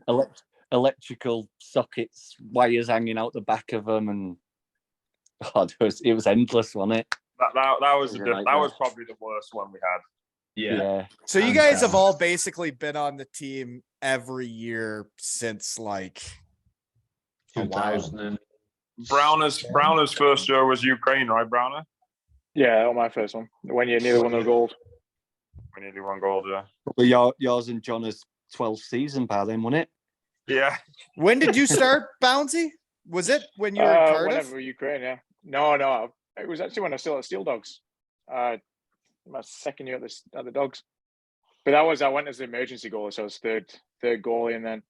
Electrical sockets, wires hanging out the back of them, and it was endless, wasn't it? That was probably the worst one we had. Yeah. So you guys have all basically been on the team every year since like 2000. Browner's first year was Ukraine, right, Browner? Yeah, on my first one. When you nearly won the gold. We nearly won gold, yeah. Probably yours and John's 12th season by then, wasn't it? Yeah. When did you start, Bouncy? Was it when you were in Cardiff? Whenever Ukraine, yeah. No. It was actually when I was still at Steel Dogs. My second year at the Dogs. But I went as the emergency goalie, so I was third goalie, and then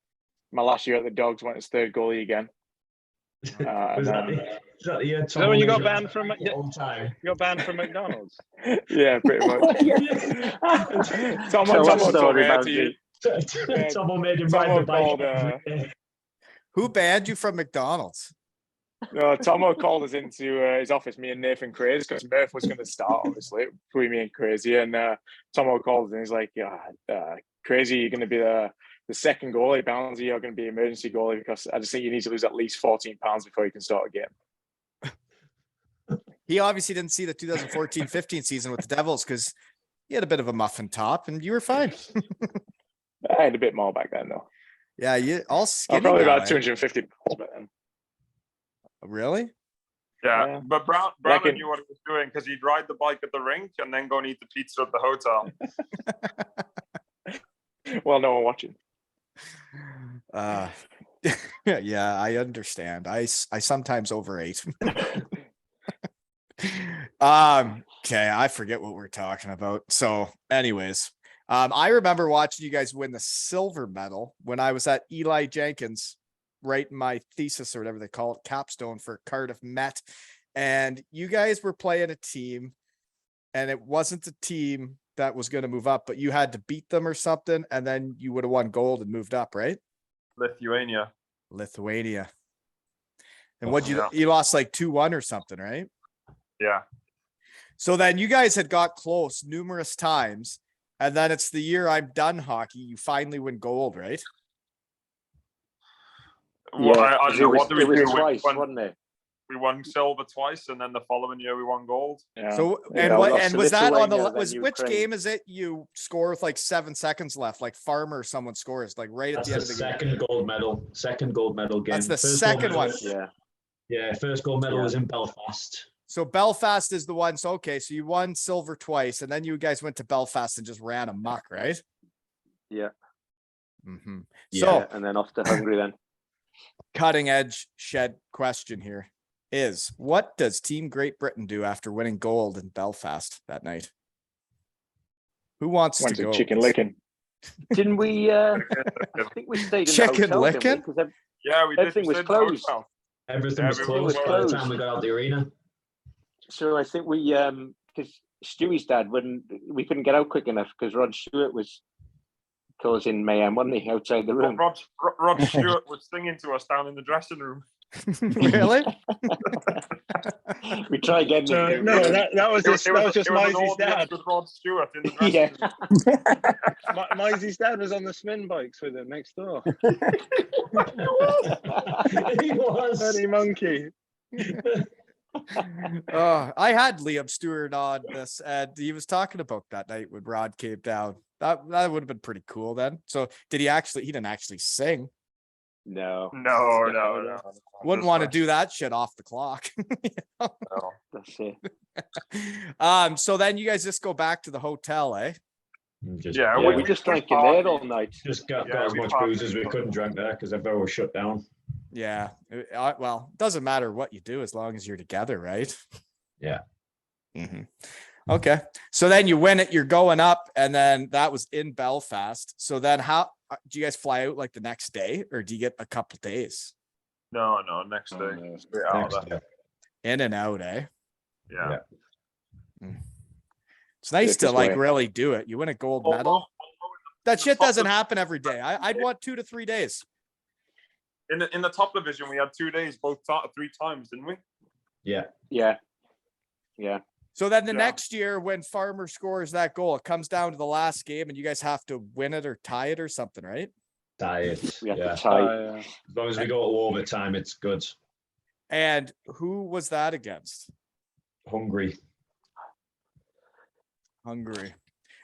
my last year at the Dogs went as third goalie again. Is that the year So when you got banned from McDonald's? Yeah, pretty much. Tom told me to Someone made him ride the bike. Who banned you from McDonald's? No, Tomo called us into his office, me and Nathan Crazy, because Murph was going to start, obviously, between me and Crazy. And Tomo called us and he's like, Crazy, you're going to be the second goalie. Bowns, you're going to be emergency goalie because I just think you need to lose at least 14 pounds before you can start a game. He obviously didn't see the 2014-15 season with the Devils because he had a bit of a muffin top and you were fine. I had a bit more back then, though. Yeah, you all skinny. I'm probably now, about 250 pounds back then. Really? Yeah, but Brown Reckon- knew what he was doing because he'd ride the bike at the rink and then go and eat the pizza at the hotel. Well, no one watching. Yeah, I understand. I sometimes overate. Okay, I forget what we're talking about. So, anyways, I remember watching you guys win the silver medal when I was at Eli Jenkins, writing my thesis or whatever they call it, capstone for Cardiff Met, and you guys were playing a team, and it wasn't a team that was going to move up, but you had to beat them or something, and then you would have won gold and moved up, right? Lithuania. And what you lost like 2-1 or something, right? Yeah. So then you guys had got close numerous times, and then it's the year I'm done hockey. You finally win gold, right? Well, I don't know. What do we do? Twice, wasn't it? We won silver twice, and then the following year we won gold. Yeah. So Yeah, and we what lost and to was that on the Lithuania, was then which Ukraine. game is it? You score with like 7 seconds left, like Farmer or someone scores like right at That's the end the of the game. second gold medal game. That's the First gold second medal- one. Yeah. Yeah, first gold medal Yeah. was in Belfast. So Belfast is the one. So okay, so you won silver twice, and then you guys went to Belfast and just ran amok, right? Yeah. Mm-hmm. Yeah. So Yeah, and then off to Hungary then. cutting edge shed question here is, what does Team Great Britain do after winning gold in Belfast that night? Who wants Went to to go? chicken licking. Didn't we? I think we stayed in Chicken the hotel, didn't we? licking? 'Cause Yeah, we did. Everything was We stayed in the closed. hotel. Everything was Everything closed was by the closed. time we got out the arena. So I think we, because Stewie's dad we couldn't get out quick enough because Rod Stewart was causing mayhem, wasn't he, outside the room? Rod Stewart was singing to us down in the dressing room. Really? We tried getting him. No, that was just It was an Maisy's audience dad. with Rod Stewart in the dressing Yeah. room. Maisy's dad was on the Smin bikes with him next door. He was. Dirty monkey. I had Liam Stewart on this, and he was talking about that night when Rod came down. That would have been pretty cool then. So did he didn't actually sing. No, No. Wouldn't want to do that shit off the clock. No. that's it. So then you guys just go back to the hotel, eh? Just, Yeah, Yeah, we- we just drank in there all night. just got Yeah, as we much partied. booze as we couldn't drink there because everywhere was shut down. Yeah. Well, it doesn't matter what you do as long as you're together, right? Yeah. Mhm. Okay. So then you win it, you're going up, and then that was in Belfast. So then how do you guys fly out like the next day, or do you get a couple days No, next day. no. Straight out Next of there. day. in and out, eh? Yeah. It's nice to This like way. really do it. You win a gold medal. That shit doesn't happen every day. I'd want 2 to 3 days. In the top division, we had 2 days, three times, didn't we? Yeah. Yeah. So then the Yeah. next year when Farmer scores that goal, it comes down to the last game and you guys have to win it or tie it or something, right? Diet. We had Yeah. to tie. Yeah. As long as we go to overtime, it's good. And who was that against? Hungry. Hungary.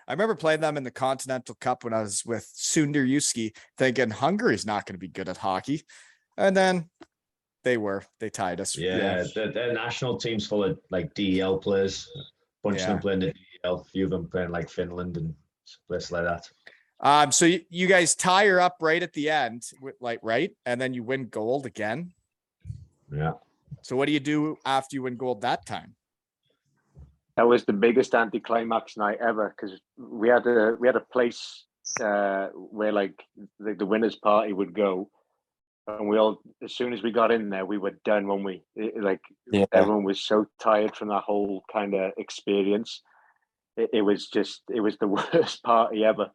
I remember playing them in the Continental Cup when I was with Sundar Yuski, thinking Hungary's not going to be good at hockey. And then they tied us. Yeah, their national team's full of like DEL players. Bunch of them playing the DEL, a few of them playing like Finland and places like that. So you guys tie her up right at the end, right? And then you win gold again. Yeah. So what do you do after you win gold that time? That was the biggest anticlimax night ever because we had a place where like the winners party would go, and we all, as soon as we got in there, we were done. When everyone was so tired from that whole kind of experience, it was the worst party ever.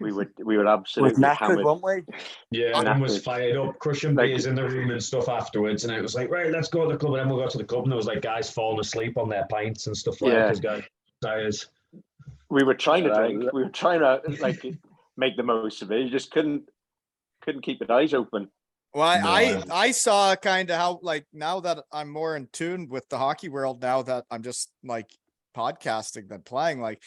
we were We're absolutely knackered, hammered. weren't we? Yeah, everyone was Knackered. fired up, crushing Like- beers in the room and stuff afterwards. And it was like, right, let's go to the club. And then we'll go to the club. And there was like guys falling asleep on their pints and stuff like that Yeah. because guys tired. We were trying to Yeah, drink. We were trying to like make the most of it. You just couldn't keep your eyes open. Well, No, I saw kind of how, like, now that I'm more in tune with the hockey world, now that I'm just like podcasting than playing, like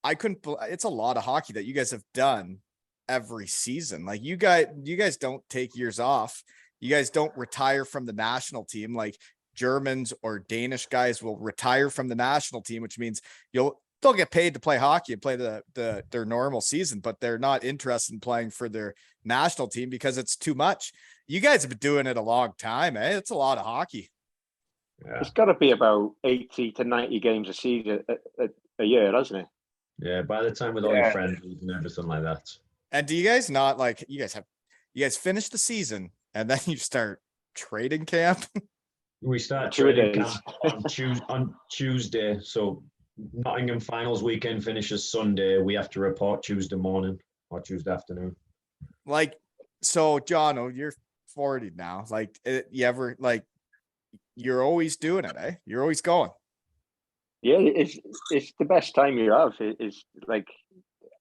I couldn't, it's a lot of hockey that you guys have done every season. Like you guys don't take years off. You guys don't retire from the national team. Like Germans or Danish guys will retire from the national team, which means they'll get paid to play hockey and play their normal season, but they're not interested in playing for their national team because it's too much. You guys have been doing it a long time, eh? It's a lot of hockey. Yeah. It's got to be about 80 to 90 games a season a year, hasn't it? Yeah, by the time with all your friends and everything like that. And do you guys not like, you guys finish the season and then you start trading camp? We start 2 training days. camp on Tuesday. So Nottingham finals weekend finishes Sunday. We have to report Tuesday morning or Tuesday afternoon. Like, so John, you're 40 now. Like, you ever, like, you're always doing it, eh? You're always going. Yeah, it's the best time you have. It's like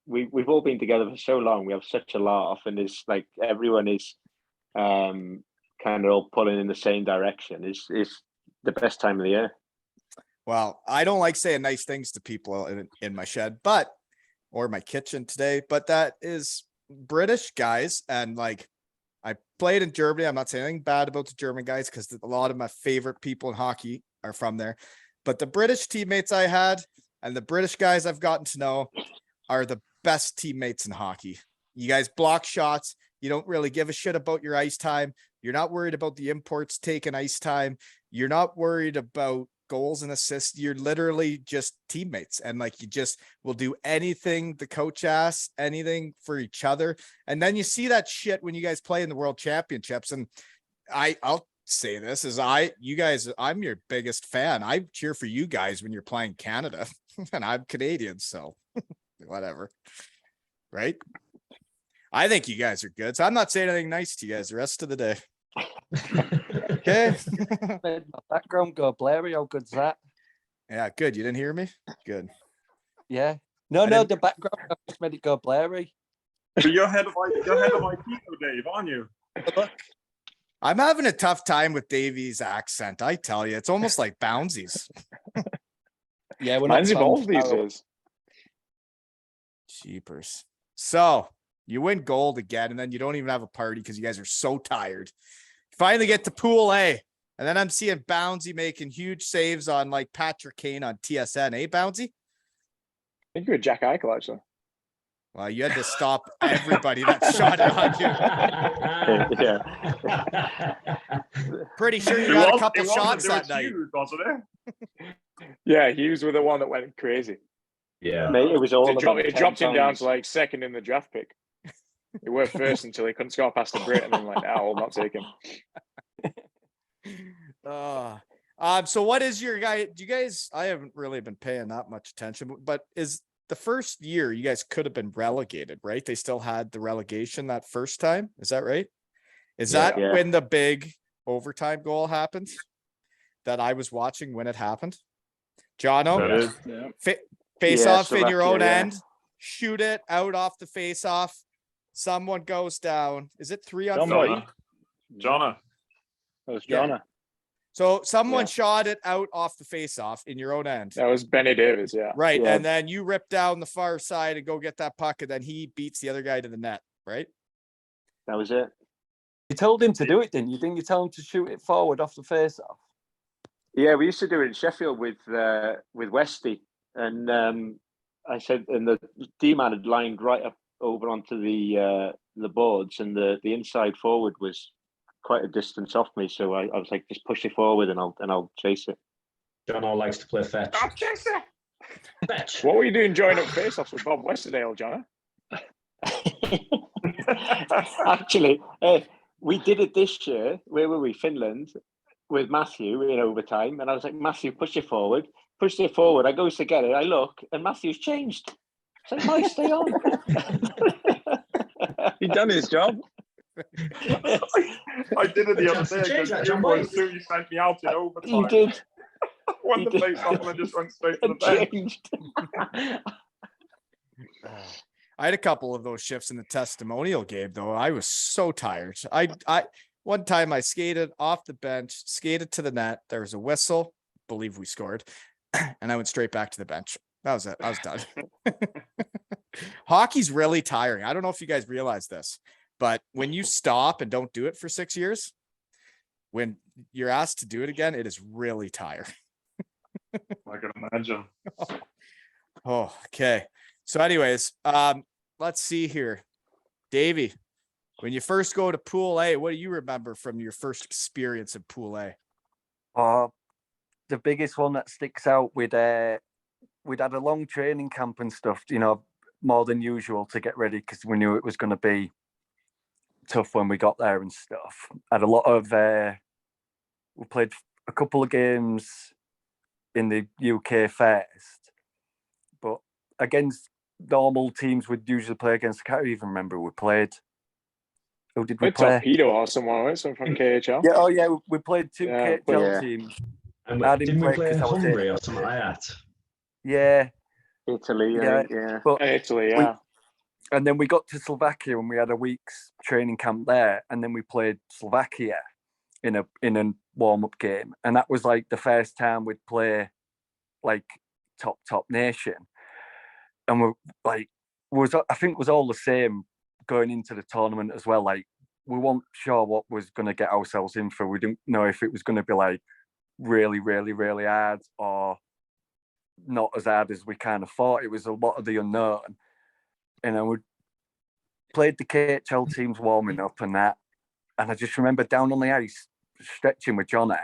we've all been together for so long. We have such a laugh, and it's like everyone is kind of all pulling in the same direction. It's the best time of the year. Well, I don't like saying nice things to people in my shed, or my kitchen today, but that is British guys. And like, I played in Germany. I'm not saying anything bad about the German guys because a lot of my favorite people in hockey are from there. But the British teammates I had and the British guys I've gotten to know are the best teammates in hockey. You guys block shots. You don't really give a shit about your ice time. You're not worried about the imports taking ice time. You're not worried about goals and assists. You're literally just teammates. And like, you just will do anything the coach asks, anything for each other. And then you see that shit when you guys play in the world championships. And I'll say this is you guys, I'm your biggest fan. I cheer for you guys when you're playing Canada and I'm Canadian. So whatever. Right. I think you guys are good. So I'm not saying anything nice to you guys the rest of the day. Okay. Made my background go blurry. How good's that? Yeah, good. You didn't hear me? Good. Yeah. No, the background I just made it go blurry. But you're head of IT, though, Dave, aren't you? Look, I'm having a tough time with Davey's accent. I tell you, it's almost like Bouncy's. yeah, we're not Mine's evolved these sound- days. Jeepers. So you win gold again, and then you don't even have a party because you guys are so tired. Finally get to pool A. And then I'm seeing Bouncy making huge saves on like Patrick Kane on TSN. Eh, Bouncy? I think you're Jack Eichel, actually. Well, you had to stop everybody that shot it on you. Yeah. Pretty sure you It got a was- couple it wasn't- shots it that was night. huge, wasn't it? Yeah, he was with the one that went crazy. Yeah. Mate, it was all It about dropped 10 him down times. to like second in the draft pick. He worked first until he couldn't score past the Brit, and then like, now I'll not take him. So what is your guy? Do you guys, I haven't really been paying that much attention, but is the first year you guys could have been relegated, right? They still had the relegation that first time. Is that right? Is that Yeah. when the big overtime goal happened that I was watching when it happened? Jono, That is. Yeah. face Yeah, off in your own Slovakia, yeah. end, shoot it out off the face off. Someone goes down. Is it 3-on-3? Somebody. Jonna. That was Yeah. Jonna. So someone Yeah. shot it out off the face off in your own end. That was Benny Davis, yeah. Right. Yeah. And then you rip down the far side and go get that puck, and then he beats the other guy to the net, right? That was it. You told him to do it, didn't you? Didn't you tell him to shoot it forward off the face off? Yeah, we used to do it in Sheffield with Westy, and I said, and the D-man had lined right up over onto the boards, and the inside forward was quite a distance off me, so I was like, just push it forward, and I'll chase it. John all likes to play fetch. I'll chase it. Fetch. What were you doing joining up face-offs with Bob Westerdale, Jonna? Actually, we did it this year. Where were we? Finland, with Matthew in overtime, and I was like, Matthew, push it forward. Pushed it forward. I goes to get it. I look, and Matthew's changed. It's like, no, stay on. He done his job. I did it the other Chance to day change against that, you John boys. Boy. Soon you sent me out in overtime. You did. Won You the did. face off and I just went straight to the And bench. changed. I had a couple of those shifts in the testimonial game, though. I was so tired. I one time I skated off the bench, skated to the net. There was a whistle. Believe we scored, and I went straight back to the bench. That was it. I was done. Hockey's really tiring. I don't know if you guys realize this, but when you stop and don't do it for 6 years, when you're asked to do it again, it is really tiring. I can imagine. Oh, okay. So anyways, let's see here. Davey, when you first go to Pool A, what do you remember from your first experience in Pool A? The biggest one that sticks out, we'd had a long training camp and stuff, you know, more than usual to get ready because we knew it was going to be tough when we got there and stuff. Had a lot of we played a couple of games in the UK first, but against normal teams we'd usually play against. I can't even remember who we played. Who did we With play? Torpedo or someone, right? Someone from KHL. Yeah, oh yeah, we played two Yeah, KHL yeah. teams. And I didn't didn't we play play 'cause I was Hungary in. or something like that? Yeah, Italy, I yeah, think, yeah. but Italy, we- yeah. and then we got to Slovakia and we had a week's training camp there, and then we played Slovakia in a warm-up game, and that was like the first time we'd play like top nation, and we're like I think it was all the same going into the tournament as well. Like we weren't sure what was going to get ourselves in for. We didn't know if it was going to be like really, really, really hard or not as hard as we kind of thought. It was a lot of the unknown. And then we played the KHL teams warming up and that. And I just remember down on the ice, stretching with Johnny,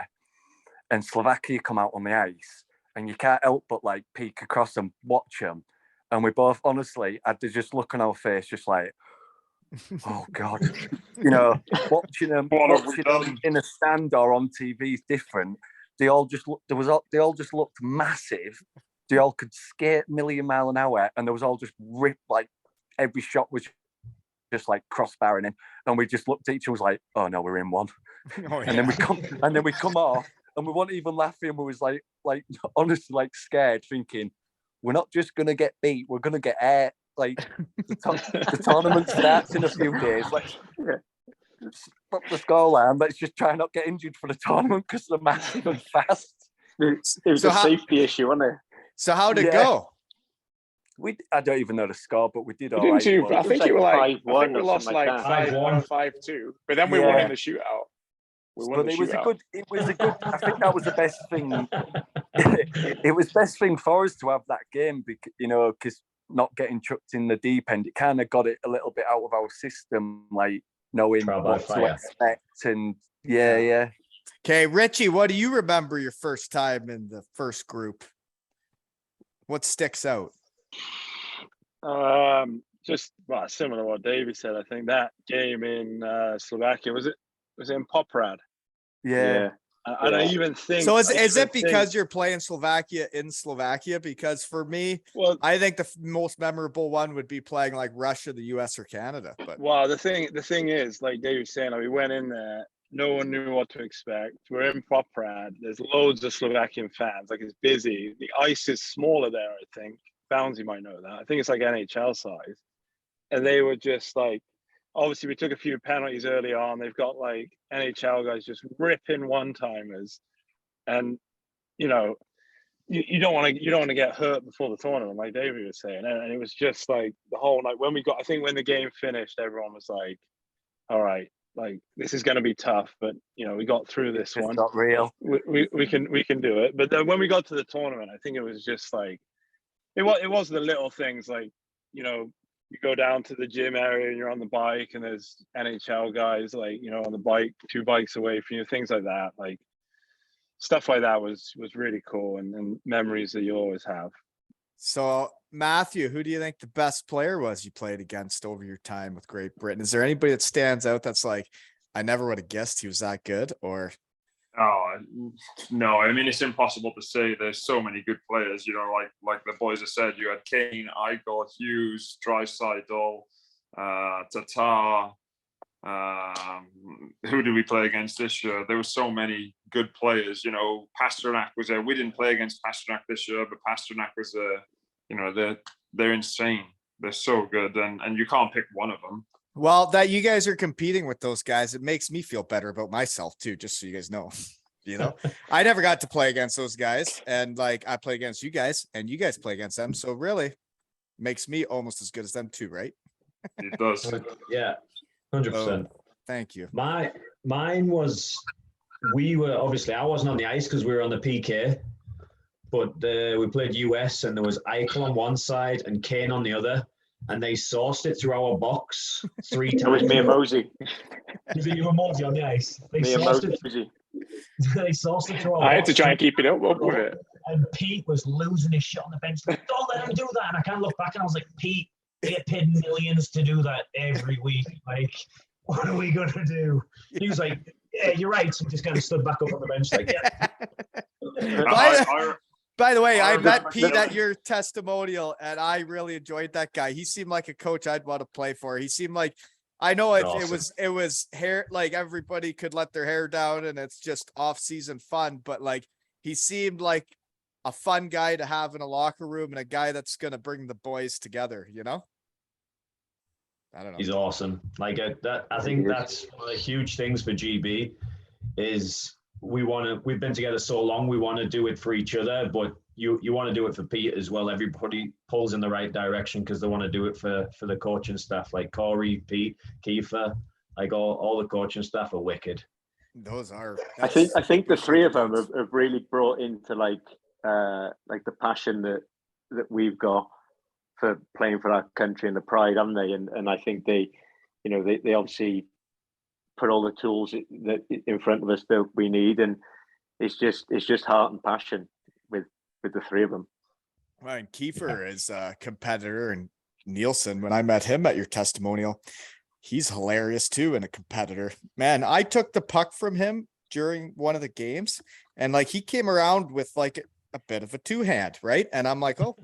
and Slovakia come out on the ice. And you can't help but like peek across and watch them. And we both honestly had to just look on our face, just like, oh God, you know, watching them in a stand or on TV is different. They all just they all just looked massive. They all could skate a million mile an hour, and there was all just ripped, like every shot was just like crossbarring in, and we just looked at each other, was like, oh no, we're in one. Oh, And then we come off, and we weren't even laughing. We was like honestly like scared, thinking we're not just gonna get beat, we're gonna get air. Like the tournament starts in a few days. Let's stop the scoreline. Let's just try not get injured for the tournament because they're massive and fast. It was So a safety issue, wasn't it? So how'd it go? I don't even know the score, but we did all We right. didn't do, I think it was like 5-1 I think we or lost something like like that. 5-1, 5-2, but then we won in the shootout. We won But the it was shootout. it was a good. I think that was the best thing. It was best thing for us to have that game, because you know, because not getting chucked in the deep end, it kind of got it a little bit out of our system, like knowing Trial by what to fire. expect. And yeah. Okay, Richie, what do you remember your first time in the first group? What sticks out? Just similar to what David said. I think that game in Slovakia was it in Poprad? Yeah. I don't even think. So I is even it because think- you're playing Slovakia in Slovakia? Because for me, Well, I think the most memorable one would be playing like Russia, the US, or Canada. But well, the thing is, like Dave was saying, like, we went in there, no one knew what to expect. We're in Poprad. There's loads of Slovakian fans. Like, it's busy. The ice is smaller there, I think. Bowns, you might know that. I think it's like NHL size. And they were just like, obviously we took a few penalties early on. They've got like NHL guys just ripping one-timers. And, you know, you don't want to get hurt before the tournament, like David was saying. And it was just like the whole night I think when the game finished, everyone was like, all right, like this is going to be tough, but you know, we got through this It's one. not real. We can do it. But then when we got to the tournament, I think it was just like, it was the little things, like, you know, you go down to the gym area and you're on the bike and there's NHL guys, like, you know, on the bike, 2 bikes away from you, things like that. Like stuff like that was really cool, and memories that you always have. so Matthew, who do you think the best player was you played against over your time with Great Britain? Is there anybody that stands out that's like, I never would have guessed he was that good? Or Oh no! I mean, it's impossible to say. There's so many good players. Like the boys have said, you had Kane, Eichel, Hughes, Draisaitl, Tatar. Who did we play against this year? There were so many good players. Pasternak was there. We didn't play against Pasternak this year, but Pasternak was they're insane. They're so good, and you can't pick one of them. Well, that you guys are competing with those guys, it makes me feel better about myself too, just so you guys know. I never got to play against those guys, and like I play against you guys and you guys play against them. So really makes me almost as good as them too, right? It does. Yeah, 100%. Thank you. Mine was, we were obviously, I wasn't on the ice because we were on the PK, but we played US and there was Eichel on one side and Kane on the other. And they sourced it through our box 3 times. It was me and Mosey. Was it you and Mosey on the ice? Me and Mosey. They sourced it through our I had box. to try and keep it up with it. And Pete was losing his shit on the bench. Like, don't let him do that. And I kind of looked back and I was like, Pete, they get paid millions to do that every week. Like, what are we going to do? He was like, yeah, you're right. So he just kind of stood back up on the bench like, yeah. By the way, I met Pete at your testimonial and I really enjoyed that guy. He seemed like a coach I'd want to play for. He seemed like, I know it was hair, like everybody could let their hair down and it's just off season fun, but like he seemed like a fun guy to have in a locker room and a guy that's going to bring the boys together, I don't know. He's awesome. Like I think that's one of the huge things for GB is we've been together so long, we want to do it for each other, but you want to do it for Pete as well. Everybody pulls in the right direction because they want to do it for the coaching staff, like Corey, Pete, Kiefer, like all the coaching staff are wicked. Those are. I think the three of them have really brought into like the passion that we've got for playing for our country and the pride, haven't they? And I think they obviously put all the tools that in front of us that we need, and it's just heart and passion with the three of them. Well, and Kiefer is a competitor, and Nielsen, when I met him at your testimonial, he's hilarious too and a competitor. Man, I took the puck from him during one of the games, and like he came around with like a bit of a two-hand, right? And I'm like, oh,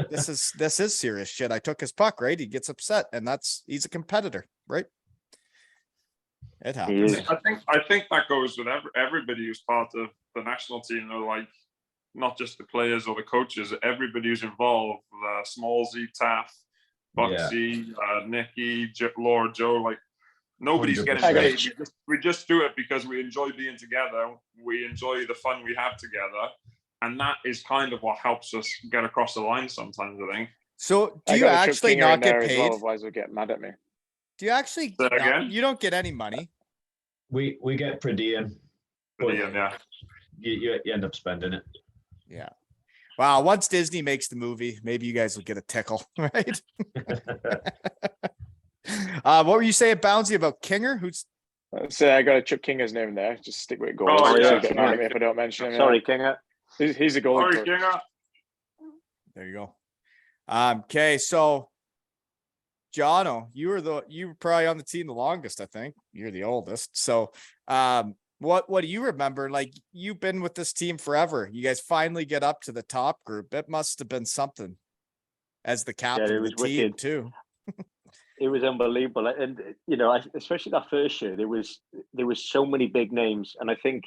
this is serious shit. I took his puck, right? He gets upset, and he's a competitor, right? It happens. I think that goes with everybody who's part of the national team. Like not just the players or the coaches. Everybody who's involved. Smallsy, Taff, Bucksy, Nicky, Lord Joe. Like nobody's 100%. Getting paid. We just do it because we enjoy being together. We enjoy the fun we have together, and that is kind of what helps us get across the line sometimes. I think. So do you actually not get paid? Well, otherwise, they'll get mad at me. Do you actually? You don't get any money. We get per diem. Yeah. You end up spending it. Yeah. Wow. Once Disney makes the movie, maybe you guys will get a tickle, right? What were you saying, Bownsy, about Kinger? So I got to chuck Kinger's name there. Just stick with goals. Oh, yeah. Get mad at me if I don't mention him. Sorry, Kinger. He's a goalie. Sorry, Kinger. There you go. Okay, so Jono, you were probably on the team the longest, I think. You're the oldest. So what do you remember? Like you've been with this team forever. You guys finally get up to the top group. It must have been something as the captain of the team too. It was unbelievable. And especially that first year, there was so many big names. And I think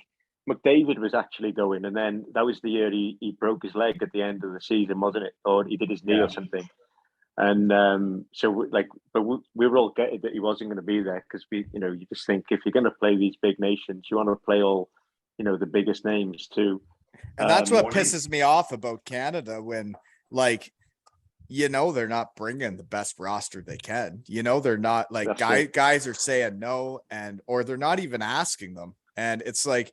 McDavid was actually going, and then that was the year he broke his leg at the end of the season, wasn't it? Or he did his knee or something. And so we were all gutted that he wasn't going to be there because you just think if you're going to play these big nations, you want to play all, the biggest names too. And that's what pisses me off about Canada when they're not bringing the best roster they can. They're not like guys are saying no or they're not even asking them. And it's like,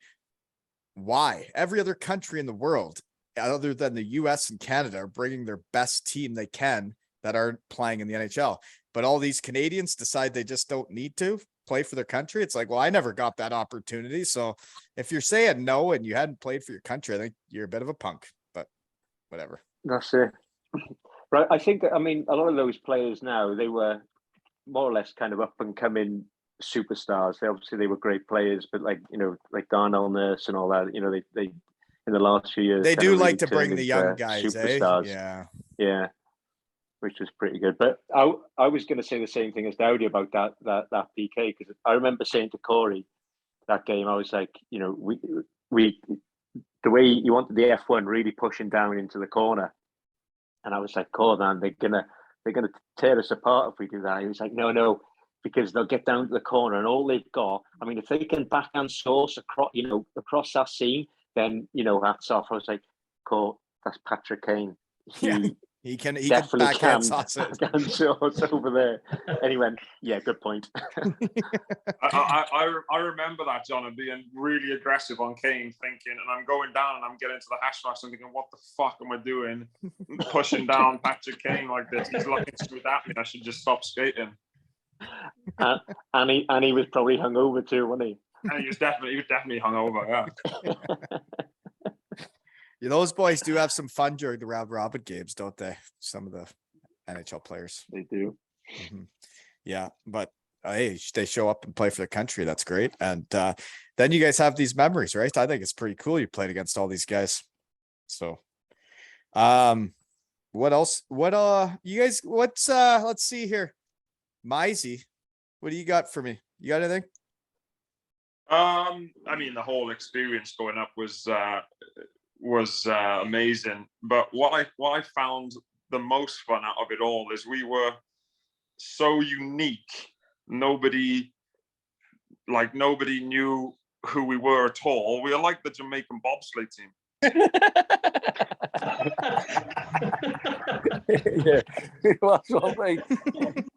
why? Every other country in the world other than the US and Canada are bringing their best team they can that aren't playing in the NHL. But all these Canadians decide they just don't need to play for their country. It's like, well, I never got that opportunity. So if you're saying no and you hadn't played for your country, I think you're a bit of a punk, but whatever. That's it. Right. I think that, a lot of those players now, they were more or less kind of up and coming superstars. They were great players, but like like Darnell Nurse and all that. They in the last few years They kind do of like really to bring turned the into young guys, superstars. Yeah, which was pretty good. But I was going to say the same thing as Dowdy about that PK, because I remember saying to Corey that game, I was like, we the way you wanted the F1 really pushing down into the corner, and I was like, "Oh man, they're gonna tear us apart if we do that." He was like, "No, because they'll get down to the corner, and all they've got. I mean, if they can backhand sauce across that seam, then hats off." I was like, "Cool, that's Patrick Kane. He can Definitely backhand sauce it. backhand sauce over there." And he went, "Yeah, good point." I remember that, John, and being really aggressive on Kane, thinking, and I'm going down and I'm getting to the hash marks and thinking, what the fuck am I doing? Pushing down Patrick Kane like this. He's looking straight at me. I should just stop skating. And he was probably hungover too, wasn't he? And he was definitely hungover, yeah. Yeah, those boys do have some fun during the round robin games, don't they? Some of the NHL players. They do. Mm-hmm. Yeah, but hey, they show up and play for their country. That's great. And then you guys have these memories, right? I think it's pretty cool you played against all these guys. So what else? You guys, let's see here. Mizey, what do you got for me? You got anything? I mean, the whole experience going up was amazing. But what I found the most fun out of it all is we were so unique. Nobody knew who we were at all. We were like the Jamaican bobsled team. Yeah, that's what I mean.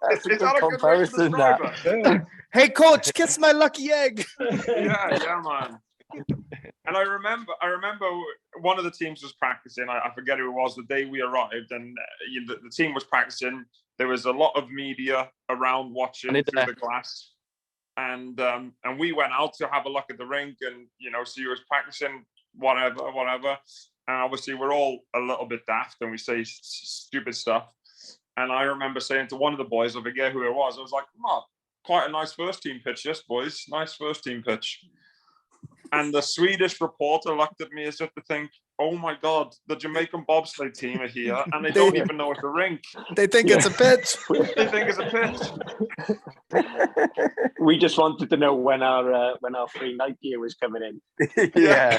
That's a good comparison. That. Hey, coach, kiss my lucky egg. Yeah, man. And I remember one of the teams was practicing. I forget who it was the day we arrived, and the team was practicing. There was a lot of media around watching through the glass, and we went out to have a look at the rink and see who was practicing, whatever. And obviously we're all a little bit daft and we say stupid stuff. And I remember saying to one of the boys, I forget who it was, I was like, "Oh, quite a nice first team pitch, yes, boys. Nice first team pitch." And the Swedish reporter looked at me as if to think, "Oh my God, the Jamaican bobsleigh team are here and they don't even know it's a rink. They think it's a pitch. They think it's a pitch." We just wanted to know when our free night gear was coming in. Yeah.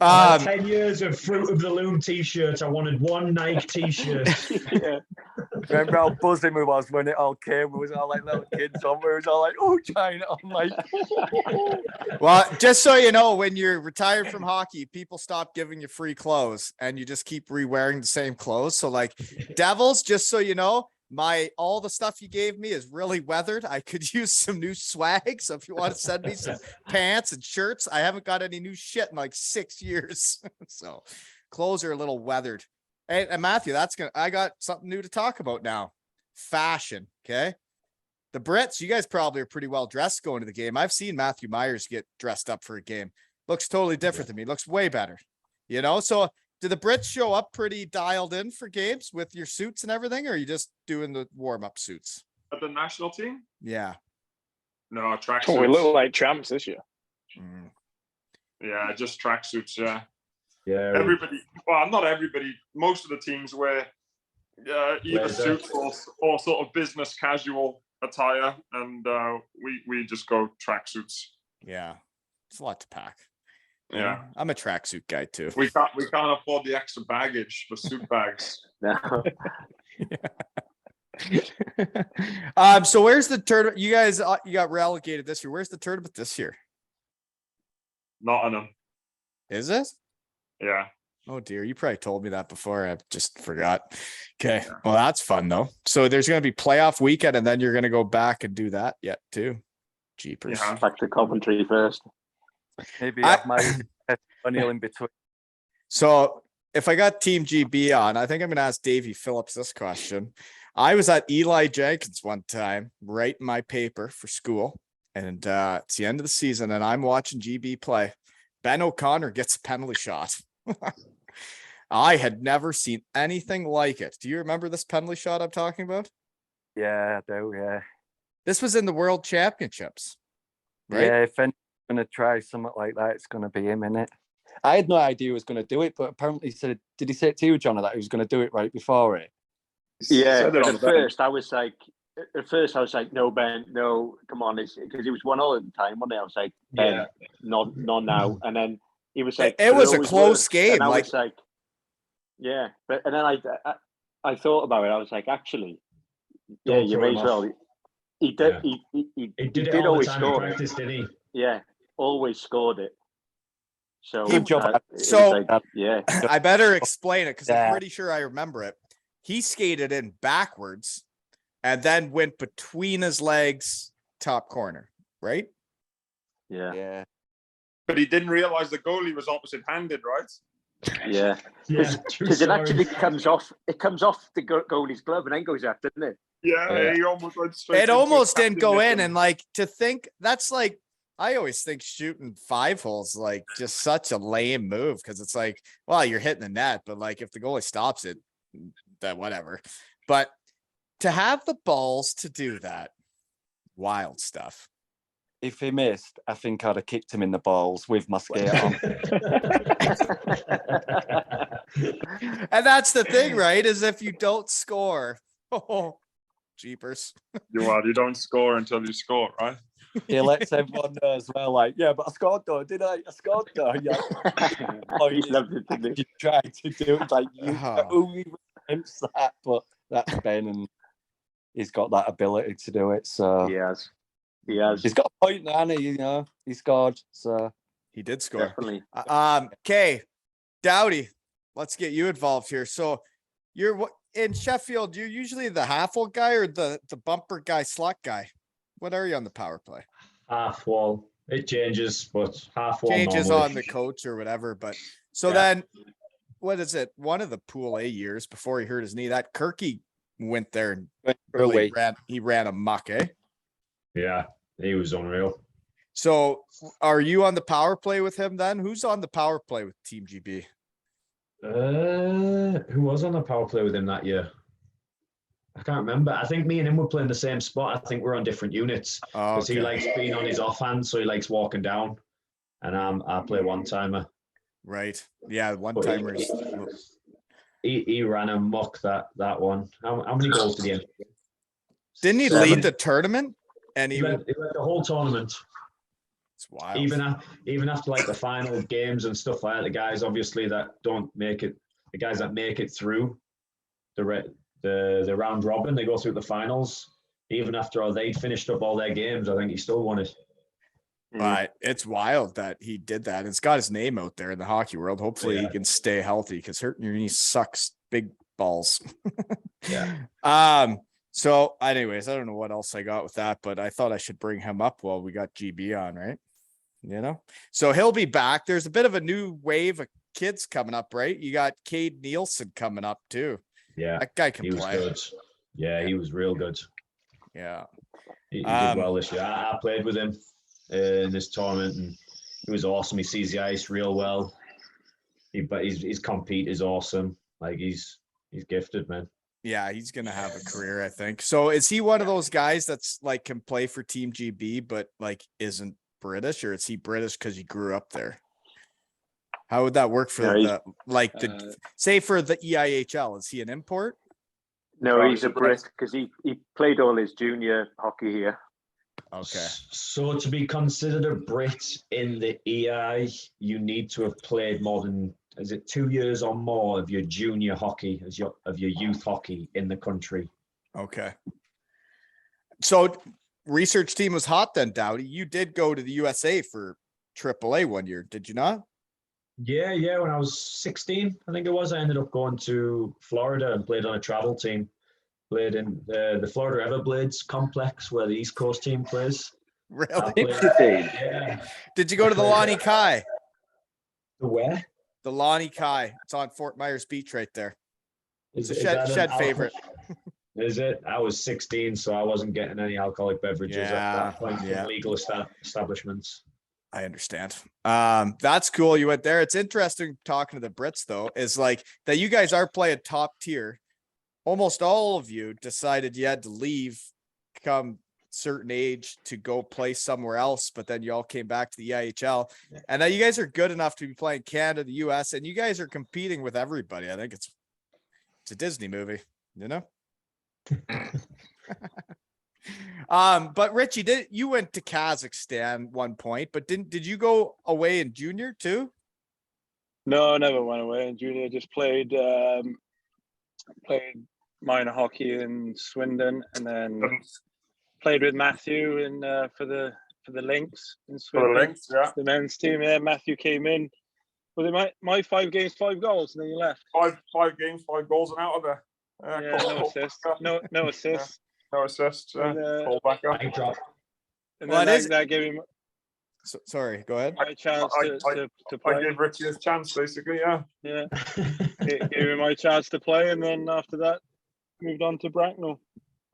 10 years of Fruit of the Loom t-shirts. I wanted one Nike t-shirt. Yeah. Remember how buzzing we was when it all came? We was all like little kids on. We was all like, "Oh, China!" I'm like, Well, just so you know, when you're retired from hockey, people stop giving you free clothes, and you just keep re-wearing the same clothes. So, like, Devils, just so you know, all the stuff you gave me is really weathered. I could use some new swag. So if you want to send me some pants and shirts, I haven't got any new shit in like 6 years. So clothes are a little weathered. Hey, and Matthew, I got something new to talk about now. Fashion. Okay. The Brits, you guys probably are pretty well dressed going to the game. I've seen Matthew Myers get dressed up for a game. Looks totally different to me. Looks way better. So do the Brits show up pretty dialed in for games with your suits and everything, or are you just doing the warm-up suits? At the national team? Yeah. No, track Oh, we suits. look like tramps this year. Yeah, just track suits, yeah. Yeah. Everybody, well, not everybody, most of the teams wear either suits or sort of business casual attire, and we just go track suits. Yeah. It's a lot to pack. Yeah. I'm a tracksuit guy too. We can't afford the extra baggage for suit bags. No. So where's the tournament? You guys, you got relegated this year. Where's the tournament this year? Nottingham. Is it? Yeah. Oh dear, you probably told me that before. I just forgot. Okay, well that's fun though. So there's going to be playoff weekend, and then you're going to go back and do that yet too. Jeepers. Yeah. Back to Coventry first. maybe have my testimonial in between. So if I got Team GB on, I think I'm going to ask Davey Phillips this question. I was at Eli Jenkins one time writing my paper for school, and it's the end of the season, and I'm watching GB play. Ben O'Connor gets a penalty shot. I had never seen anything like it. Do you remember this penalty shot I'm talking about? Yeah, I do. Yeah. This was in the World Championships, right? Yeah, if anyone's gonna try something like that, it's gonna be him, innit? I had no idea he was gonna do it, but apparently he said, did he say it to you, John, that he was gonna do it right before it? Yeah, Said it on at the bench. first I was like, no, Ben, no, come on, because it was 1-0 at the time, wasn't it? I was like, Ben, Yeah. not now. And then he was like, It was a always close works. game, And I like- was like, yeah, but and then I thought about it. I was like, actually, yeah, Don't you throw may him as well. off. He did. Yeah. He did it all the always time in score. practice, didn't he? Yeah, always scored it. So Good job. it was So- like, yeah, I better explain it because I'm Yeah. pretty sure I remember it. He skated in backwards and then went between his legs, top corner, right? yeah, Yeah. But he didn't realize the goalie was opposite-handed, right? yeah. Yeah, true Because it story. actually comes off. It comes off the goalie's glove and then goes up, doesn't it? Yeah, Yeah. he almost went straight. It into almost his didn't go captain in. mitt. And like to think that's like, I always think shooting 5 holes like just such a lame move because it's like, well, you're hitting the net, but like if the goalie stops it, then whatever. But to have the balls to do that, wild stuff. If he missed, I think I'd have kicked him in the balls with my skate on. And that's the thing, right? Is if you don't score, oh, jeepers. You don't score until you score, right? He lets everyone know as well, like, yeah, but I scored though, did I? I scored though. Yeah. Oh, He loved it, didn't he? You tried to do it like you Oh. who even attempts that, but that's Ben, and he's got that ability to do it. So He has. He has. he's got a point now, hasn't he? You know, he scored. So He did score. Definitely. Okay, Dowdy, let's get you involved here. So you're in Sheffield, you're usually the half-wall guy or the bumper guy, slot guy. What are you on the power play? Half wall. It changes, but half wall Changes normally. on the coach or whatever. But so Yeah. then what is it? One of the Pool A years before he hurt his knee, that Kirky went there and really ran amok, eh? Yeah, he was unreal. So are you on the power play with him then? Who's on the power play with Team GB? Who was on the power play with him that year? I can't remember. I think me and him were playing the same spot. I think we're on different units Oh, because he likes being on his offhand, so he likes walking down, and I play one timer. right. Yeah, one But timers. He ran amok that one. How many goals did he have? Didn't he 7. lead the tournament? And He he led the whole tournament. it's wild. Even after like the final games and stuff like that, the guys obviously that don't make it, the guys that make it through the round robin, they go through the finals. Even after they'd finished up all their games, I think he still won it. But it's wild that he did that. It's got his name out there in the hockey world. Hopefully he Yeah. can stay healthy because hurting your knee sucks big balls. Yeah. So anyways, I don't know what else I got with that, but I thought I should bring him up while we got GB on, right? You know, so he'll be back. There's a bit of a new wave of kids coming up, right? You got Cade Nielsen coming up too. Yeah, That guy can he was play. good. Yeah, he was real good. Yeah. He did Um, well this year. I played with him in this tournament, and it was awesome. He sees the ice real well. But his compete is awesome. Like he's gifted, man. Yeah, he's gonna have a career, I think. So is he one of those guys that's like can play for Team GB, but like isn't British, or is he British because he grew up there? How would that work for No, say for the EIHL? Is he an import? No, he's a Brit because he played all his junior hockey here. Okay. So to be considered a Brit in the EI, you need to have played more than 2 years or more of your junior hockey of your youth hockey in the country. Okay. So research team was hot then, Dowdy. You did go to the USA for AAA one year, did you not? Yeah. When I was 16, I think it was, I ended up going to Florida and played on a travel team. Played in the Florida Everblades complex where the East Coast team plays. Really? Yeah. Did you go to the Lonnie Kai? The where? The Lonnie Kai. It's on Fort Myers Beach right there. It's a Is that an shed alcohol- favorite. Is it? I was 16, so I wasn't getting any alcoholic beverages at that point from Yeah. legal establishments. I understand. That's cool. You went there. It's interesting talking to the Brits though, is like that you guys are playing top tier. almost all of you decided you had to leave come certain age to go play somewhere else, but then you all came back to the EIHL. And now you guys are good enough to be playing Canada, the US, and you guys are competing with everybody. I think it's a Disney movie, you know? But Richie, you went to Kazakhstan one point, but did you go away in junior too? No, I never went away in junior. Just played minor hockey in Swindon, and then played with Matthew in for the Lynx in Swindon. For the Lynx, yeah. The men's team. Yeah, Matthew came in. Was it my 5 games, 5 goals, and then you left? Five games, 5 goals, and out of there. Yeah, no assists. No assists. No assists. Call back up. And Well, then that gave him Sorry, go ahead. my chance to play. I gave Richie his chance, basically. Yeah. Yeah, gave him my chance to play, and then after that, moved on to Bracknell.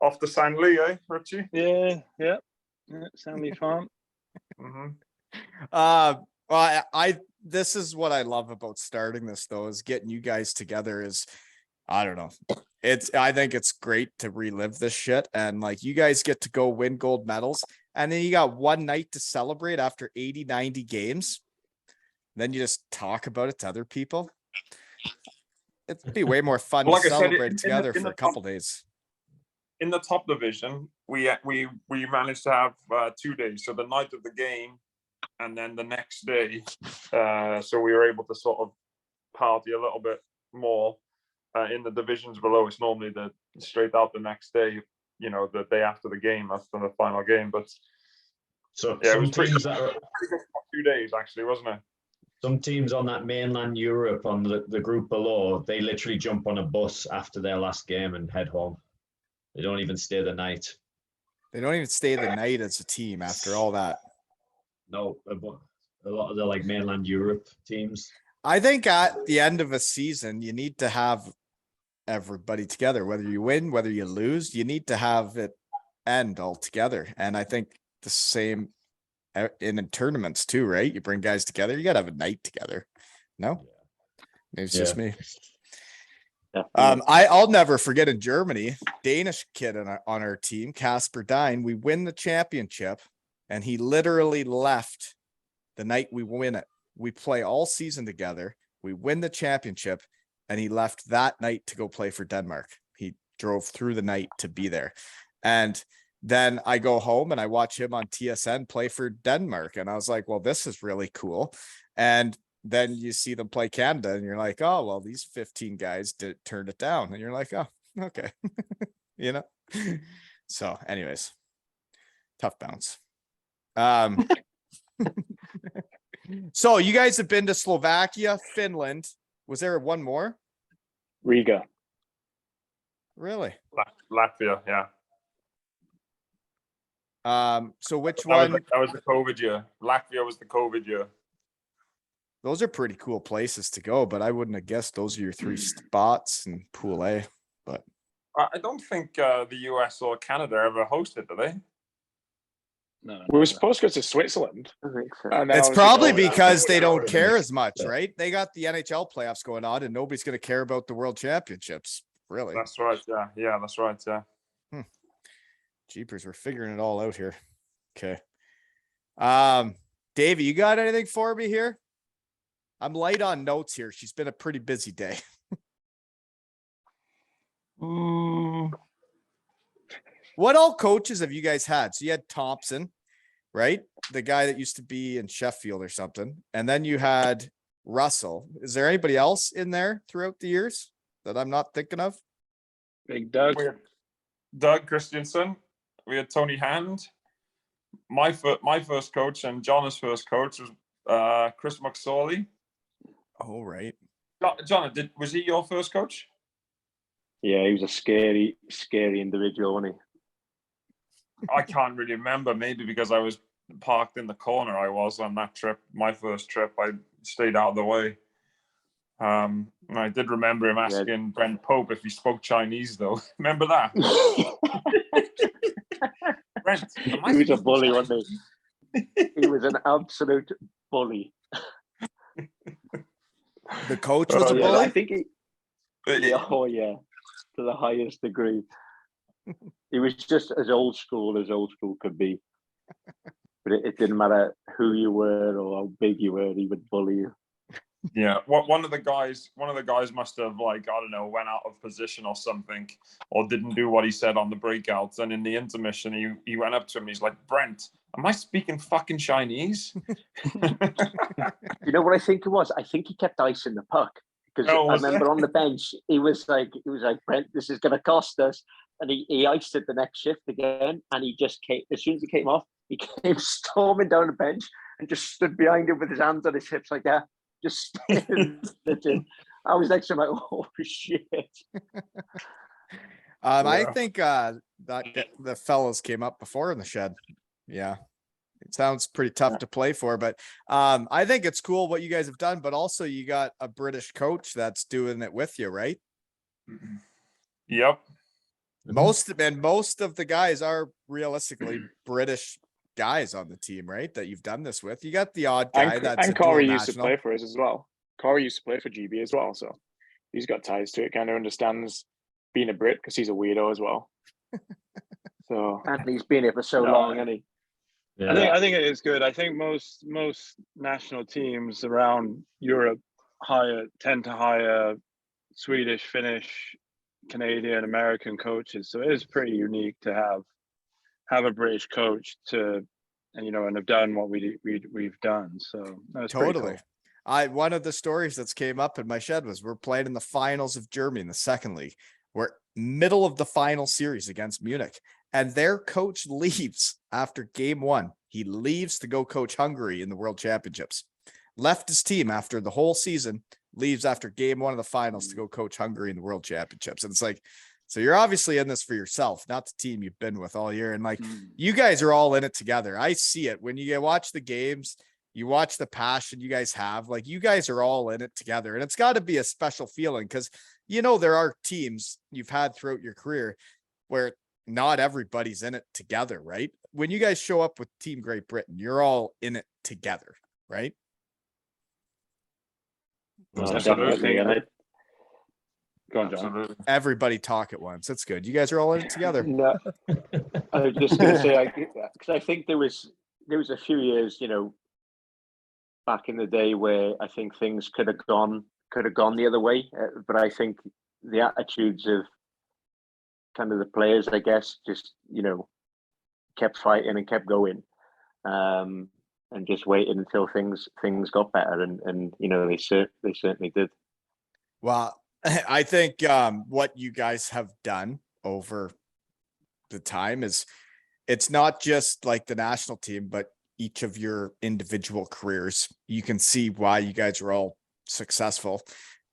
Off the San Lee, Richie? Yeah, Sandy Farm. Well, I this is what I love about starting this though, is getting you guys together. Is I don't know. I think it's great to relive this shit, and like you guys get to go win gold medals, and then you got one night to celebrate after 80, 90 games. Then you just talk about it to other people. It'd be way more fun Well, to like I said, celebrate together in for the a couple days. In the top division, we managed to have 2 days. So the night of the game, and then the next day. So we were able to sort of party a little bit more. In the divisions below, it's normally the straight out the next day, you know, the day after the game, after the final game. But So yeah, it some was pretty teams good, that are, pretty good for 2 days, actually, wasn't it? some teams on that mainland Europe on the group below, they literally jump on a bus after their last game and head home. They don't even stay the night. They don't even stay the night as a team after all that. No, a lot of the like mainland Europe teams. I think at the end of a season, you need to have everybody together, whether you win, whether you lose, you need to have it end all together. And I think the same in tournaments too, right? You bring guys together, you got to have a night together. No, maybe it's just me. Yeah. I'll never forget in Germany, Danish kid on our team, Casper Dine, we win the championship and he literally left the night we win it. We play all season together. We win the championship and he left that night to go play for Denmark. He drove through the night to be there. And then I go home and I watch him on TSN play for Denmark. And I was like, well, this is really cool. And then you see them play Canada and you're like, oh, well, these 15 guys turned it down. And you're like, oh, okay. You know? So anyways, tough bounce. So you guys have been to Slovakia, Finland. Was there one more? Riga. Really? Latvia, yeah. So which one? That was the COVID year. Latvia was the COVID year. Those are pretty cool places to go, but I wouldn't have guessed those are your 3 spots in Pool A. But I don't think the US or Canada ever hosted, do they? No, We were supposed to go to Switzerland. I think so. And then it's I was probably like, oh, because they yeah. don't care as much, right? They got the NHL playoffs going on and nobody's going to care about the world championships. Really? That's right. Yeah. Yeah, that's right. Yeah. Jeepers, we're figuring it all out here. Okay. Davey, you got anything for me here? I'm light on notes here. She's been a pretty busy day. What all coaches have you guys had? So you had Thompson, right? The guy that used to be in Sheffield or something. And then you had Russell. Is there anybody else in there throughout the years that I'm not thinking of? Big Doug. We had Doug Christensen. We had Tony Hand. My first coach and John's first coach was Chris McSorley. Oh, right. John, was he your first coach? Yeah, he was a scary individual, wasn't he? I can't really remember. Maybe because I was parked in the corner. I was on that trip. My first trip, I stayed out of the way. And I did remember him asking Brent Pope if he spoke Chinese, though. Remember that? Brent, He was a bully, wasn't he? He was an absolute bully. The coach was a Yeah, bully? I think he. Yeah, oh yeah. to the highest degree. He was just as old school could be. But it didn't matter who you were or how big you were, he would bully you. Yeah, one of the guys must have, like, I don't know, went out of position or something, or didn't do what he said on the breakouts. And in the intermission, he went up to him. He's like, "Brent, am I speaking fucking Chinese?" You know what I think it was? I think he kept icing the puck because I remember on the bench he was like, "Brent, this is going to cost us," and he iced it the next shift again. And he just came as soon as he came off, he came storming down the bench and just stood behind him with his hands on his hips like that. Just I was next to him like, "Oh shit!" I think that the fellas came up before in the shed. Yeah, it sounds pretty tough to play for, but I think it's cool what you guys have done. But also, you got a British coach that's doing it with you, right? Yep. Most of the guys are realistically British guys on the team, right? That you've done this with. You got the odd guy that's and a dual Corey used to national. play for us as well. Corey used to play for GB as well, so he's got ties to it. Kind of understands being a Brit because he's a weirdo as well. So And he's been here for so long, hasn't he? Yeah. I think it is good. I think most national teams around Europe tend to hire Swedish, Finnish, Canadian, American coaches. So it is pretty unique to have a British coach and have done what we've done. So that's Totally. Cool. One of the stories that's came up in my shed was we're playing in the finals of Germany in the second league. We're middle of the final series against Munich, and their coach leaves after game 1. He leaves to go coach Hungary in the World Championships. Left his team after the whole season, leaves after game 1 of the finals to go coach Hungary in the World Championships. And it's like, so you're obviously in this for yourself, not the team you've been with all year. And like, you guys are all in it together. I see it when you watch the games, you watch the passion you guys have, like you guys are all in it together. And it's got to be a special feeling because, there are teams you've had throughout your career where not everybody's in it together, right? When you guys show up with Team Great Britain, you're all in it together, right? Absolutely. Go on, John. Absolutely. Everybody talk at once. That's good. You guys are all in it together. No, I was just going to say, because I think there was a few years, back in the day where I think things could have gone the other way. But I think the attitudes of kind of the players, I guess, just kept fighting and kept going, and just waiting until things got better, and they certainly did. Well, I think what you guys have done over the time is it's not just like the national team, but each of your individual careers. You can see why you guys are all successful.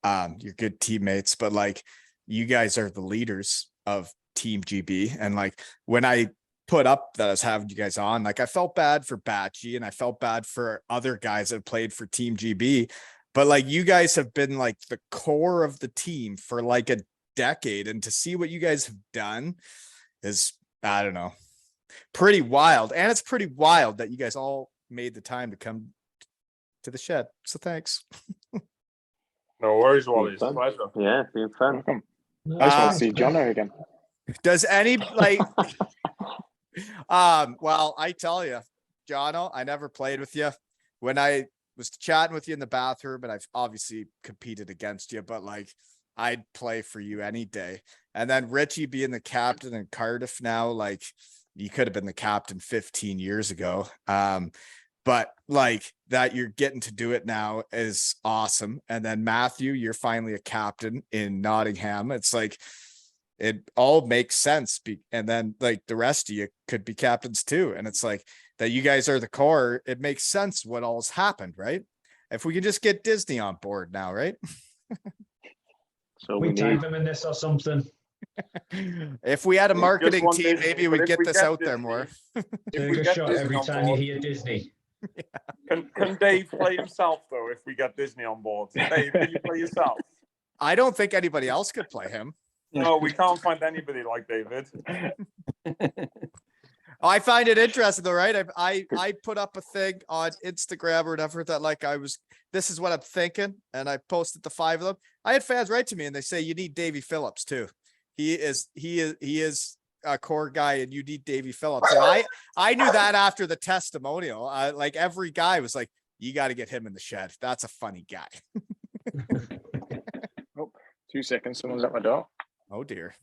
You're good teammates, but like you guys are the leaders of Team GB. And like when I put up that I was having you guys on, like I felt bad for Batchy and I felt bad for other guys that played for Team GB. But like you guys have been like the core of the team for like a decade. And to see what you guys have done is, I don't know, pretty wild. And it's pretty wild that you guys all made the time to come to the shed. So thanks. No worries, Wally. It's a pleasure. Yeah, it's been fun. Welcome. I just want to see Jono again. Does any like well, I tell you, Jono, I never played with you. When I was chatting with you in the bathroom, and I've obviously competed against you, but like I'd play for you any day. And then Richie being the captain in Cardiff now, like you could have been the captain 15 years ago. But like that you're getting to do it now is awesome. And then Matthew, you're finally a captain in Nottingham. It's like it all makes sense. And then like the rest of you could be captains too. And it's like that you guys are the core. It makes sense what all's happened, right? If we can just get Disney on board now, right? So We tag need. them in this or something. If we had a Just marketing one team, Disney, maybe but we'd if get we this get out there Disney- more. If Take we a get shot Disney every on time you board, hear Disney. can Dave play himself though? If we get Disney on board, Dave, can you play yourself? I don't think anybody else could play him. No, we can't find anybody like David. I find it interesting though, right? I put up a thing on Instagram or whatever that like this is what I'm thinking, and I posted the 5 of them. I had fans write to me and they say you need Davy Phillips too. He is a core guy, and you need Davy Phillips. And I knew that after the testimonial. Like every guy was like, you got to get him in the shed. That's a funny guy. 2 seconds. Someone's at my door. Oh dear.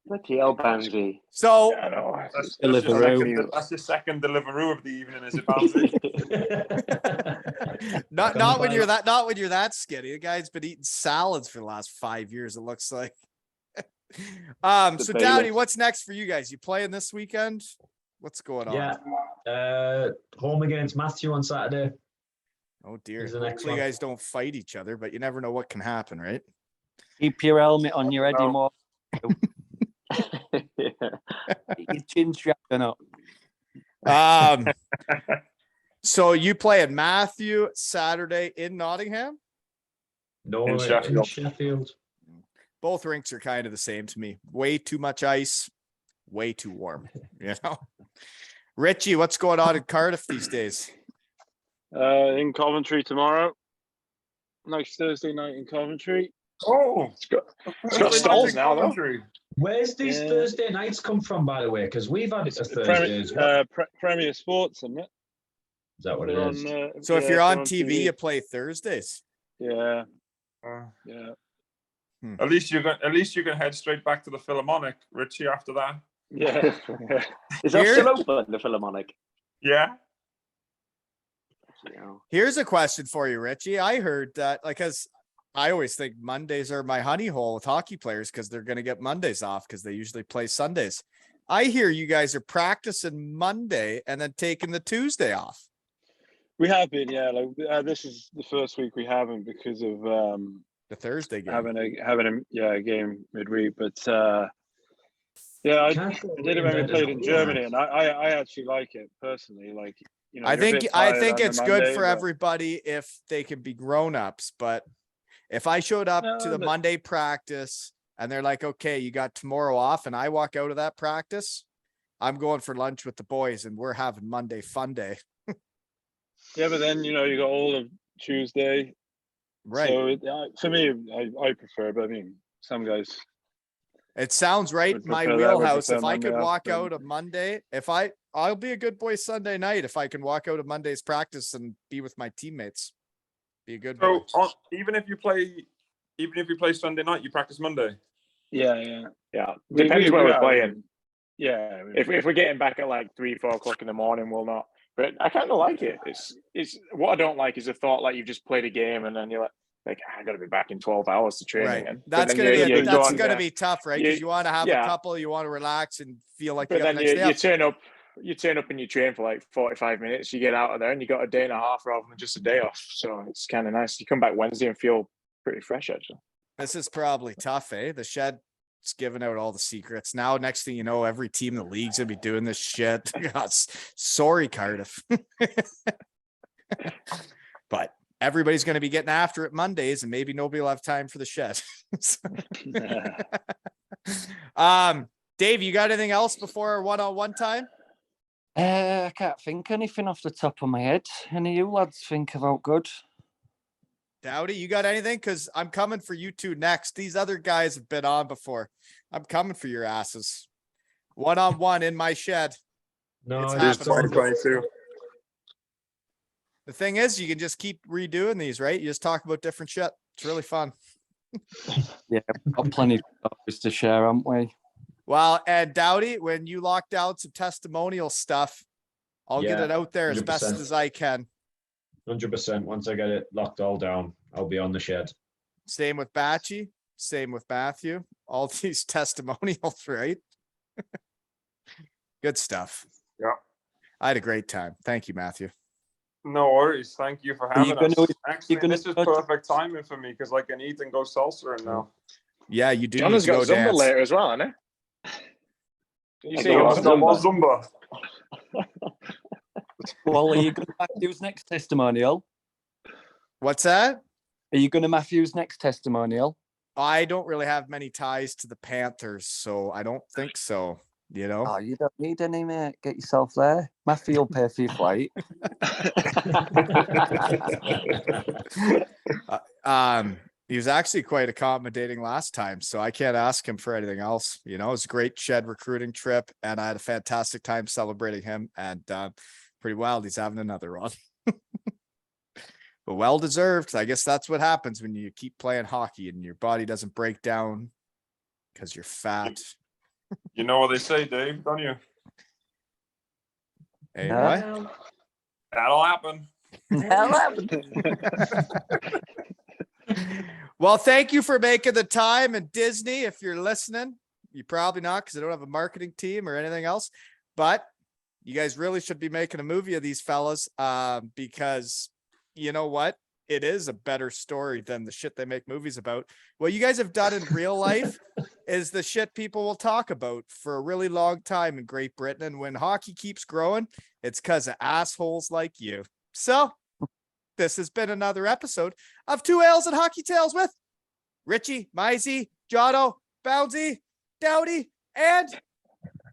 Bloody hell, Bownsy. So Yeah, I know. That's your second Deliveroo of the evening, is it, Bouncy? not when you're that skinny. The guy's been eating salads for the last 5 years, it looks like. So Dowdy, what's next for you guys? You playing this weekend? What's going on? Yeah. Home against Matthew on Saturday. Oh dear. Is the next Hopefully you one. guys don't fight each other, but you never know what can happen, right? Keep your helmet on your head, No. more. Yeah. Your chin strapping up. So you play at Matthew Saturday in Nottingham? No, In in Sheffield. Sheffield. Both rinks are kind of the same to me. Way too much ice, way too warm. You know, Richie, what's going on in Cardiff these days? In Coventry tomorrow. Nice Thursday night in Coventry. Oh, It's got stalls now, though. Where's these Yeah. Thursday nights come from, by the way? Because we've had it a Thursday as well. Premier Sports, isn't it? Is that what it They're is? So if yeah, you're they're on TV, you play Thursdays. yeah, Uh, yeah, at least you can head straight back to the Philharmonic, Richie. After that, yeah. Is that Here- still open, the Philharmonic? yeah. Yeah. Here's a question for you, Richie. I heard that, like, as I always think Mondays are my honey hole with hockey players because they're going to get Mondays off because they usually play Sundays. I hear you guys are practicing Monday and then taking the Tuesday off. We have been, yeah. Like this is the first week we haven't because of The Thursday game. having a game midweek. But yeah, I did it when we played in Germany, and I actually like it personally. Like, you know, I you're a think bit I tired think on the it's good Monday, for but- everybody if they can be grown-ups, but if I showed up No, to the but- Monday practice and they're like, okay, you got tomorrow off, and I walk out of that practice, I'm going for lunch with the boys and we're having Monday fun day. Yeah, but then you know you got all of Tuesday. Right. So for me, I prefer. But I mean, some guys. It sounds right. Would My prefer that, would wheelhouse. prefer If I could Monday off, walk but- out of Monday, I'll be a good boy Sunday night if I can walk out of Monday's practice and be with my teammates. Be a good boy. So even if you play Sunday night, you practice Monday. Yeah. Yeah. We- Depends we- where we we're are, playing. Yeah. If we're getting back at like 3-4 o'clock in the morning, we'll not. But I kind of like it. It's what I don't like is the thought like you've just played a game and then you're like I got to be back in 12 hours to train Right. again. But That's then gonna you be go on there, be tough, right? Because you want to have a yeah. couple, you want to relax and feel like you But got the then next day you off. turn up and you train for like 45 minutes. You get out of there and you got a day and a half rather than just a day off. So it's kind of nice. You come back Wednesday and feel pretty fresh actually. This is probably tough, eh? The shed's giving out all the secrets. Now, next thing you know, every team in the league's gonna be doing this shit. God, sorry, Cardiff. But everybody's gonna be getting after it Mondays, and maybe nobody will have time for the shed. Dave, you got anything else before our one-on-one time? I can't think anything off the top of my head. Any of you lads think about good? Dowdy, you got anything? Because I'm coming for you two next. These other guys have been on before. I'm coming for your asses. One-on-one in my shed. No, It's it's happening. 2022. The thing is, you can just keep redoing these, right? You just talk about different shit. It's really fun. Yeah, we've got plenty of stories to share, haven't we? Well, and Dowdy, when you lock down some testimonial stuff, I'll get Yeah, it out there as best 100%. as I can. 100%. Once I get it locked all down, I'll be on the shed. Same with Batchy. Same with Matthew. All these testimonials, right? Good stuff. Yeah. I had a great time. Thank you, Matthew. No worries. Thank you for Are you having us. gonna- Actually, gonna this is touch- perfect timing for me because I can eat and go salsa in now. Yeah, you do. John has need to got go Zumba dance. later as well, hasn't he? Did you I say got you got Zumba. Zumba? Well, are you going to Matthew's next testimonial? What's that? Are you going to Matthew's next testimonial? I don't really have many ties to the Panthers, so I don't think so. You know, Oh, you don't need any, mate. Get yourself there. Matthew will pay for your flight. He was actually quite accommodating last time, so I can't ask him for anything else. You know, it was a great shed recruiting trip, and I had a fantastic time celebrating him. And pretty wild, he's having another one. But well deserved. I guess that's what happens when you keep playing hockey and your body doesn't break down because you're fat. You know what they say, Dave, don't you? Hey, No. what? That'll happen. Hell happened. Well, thank you for making the time. And Disney, if you're listening, you probably not because I don't have a marketing team or anything else. But you guys really should be making a movie of these fellas because you know what? It is a better story than the shit they make movies about. What you guys have done in real life is the shit people will talk about for a really long time in Great Britain. And when hockey keeps growing, it's because of assholes like you. So this has been another episode of Two Ales and Hockey Tales with Richie, Mizey, Jono, Bownsy, Dowdy, and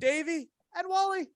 Davey and Wally.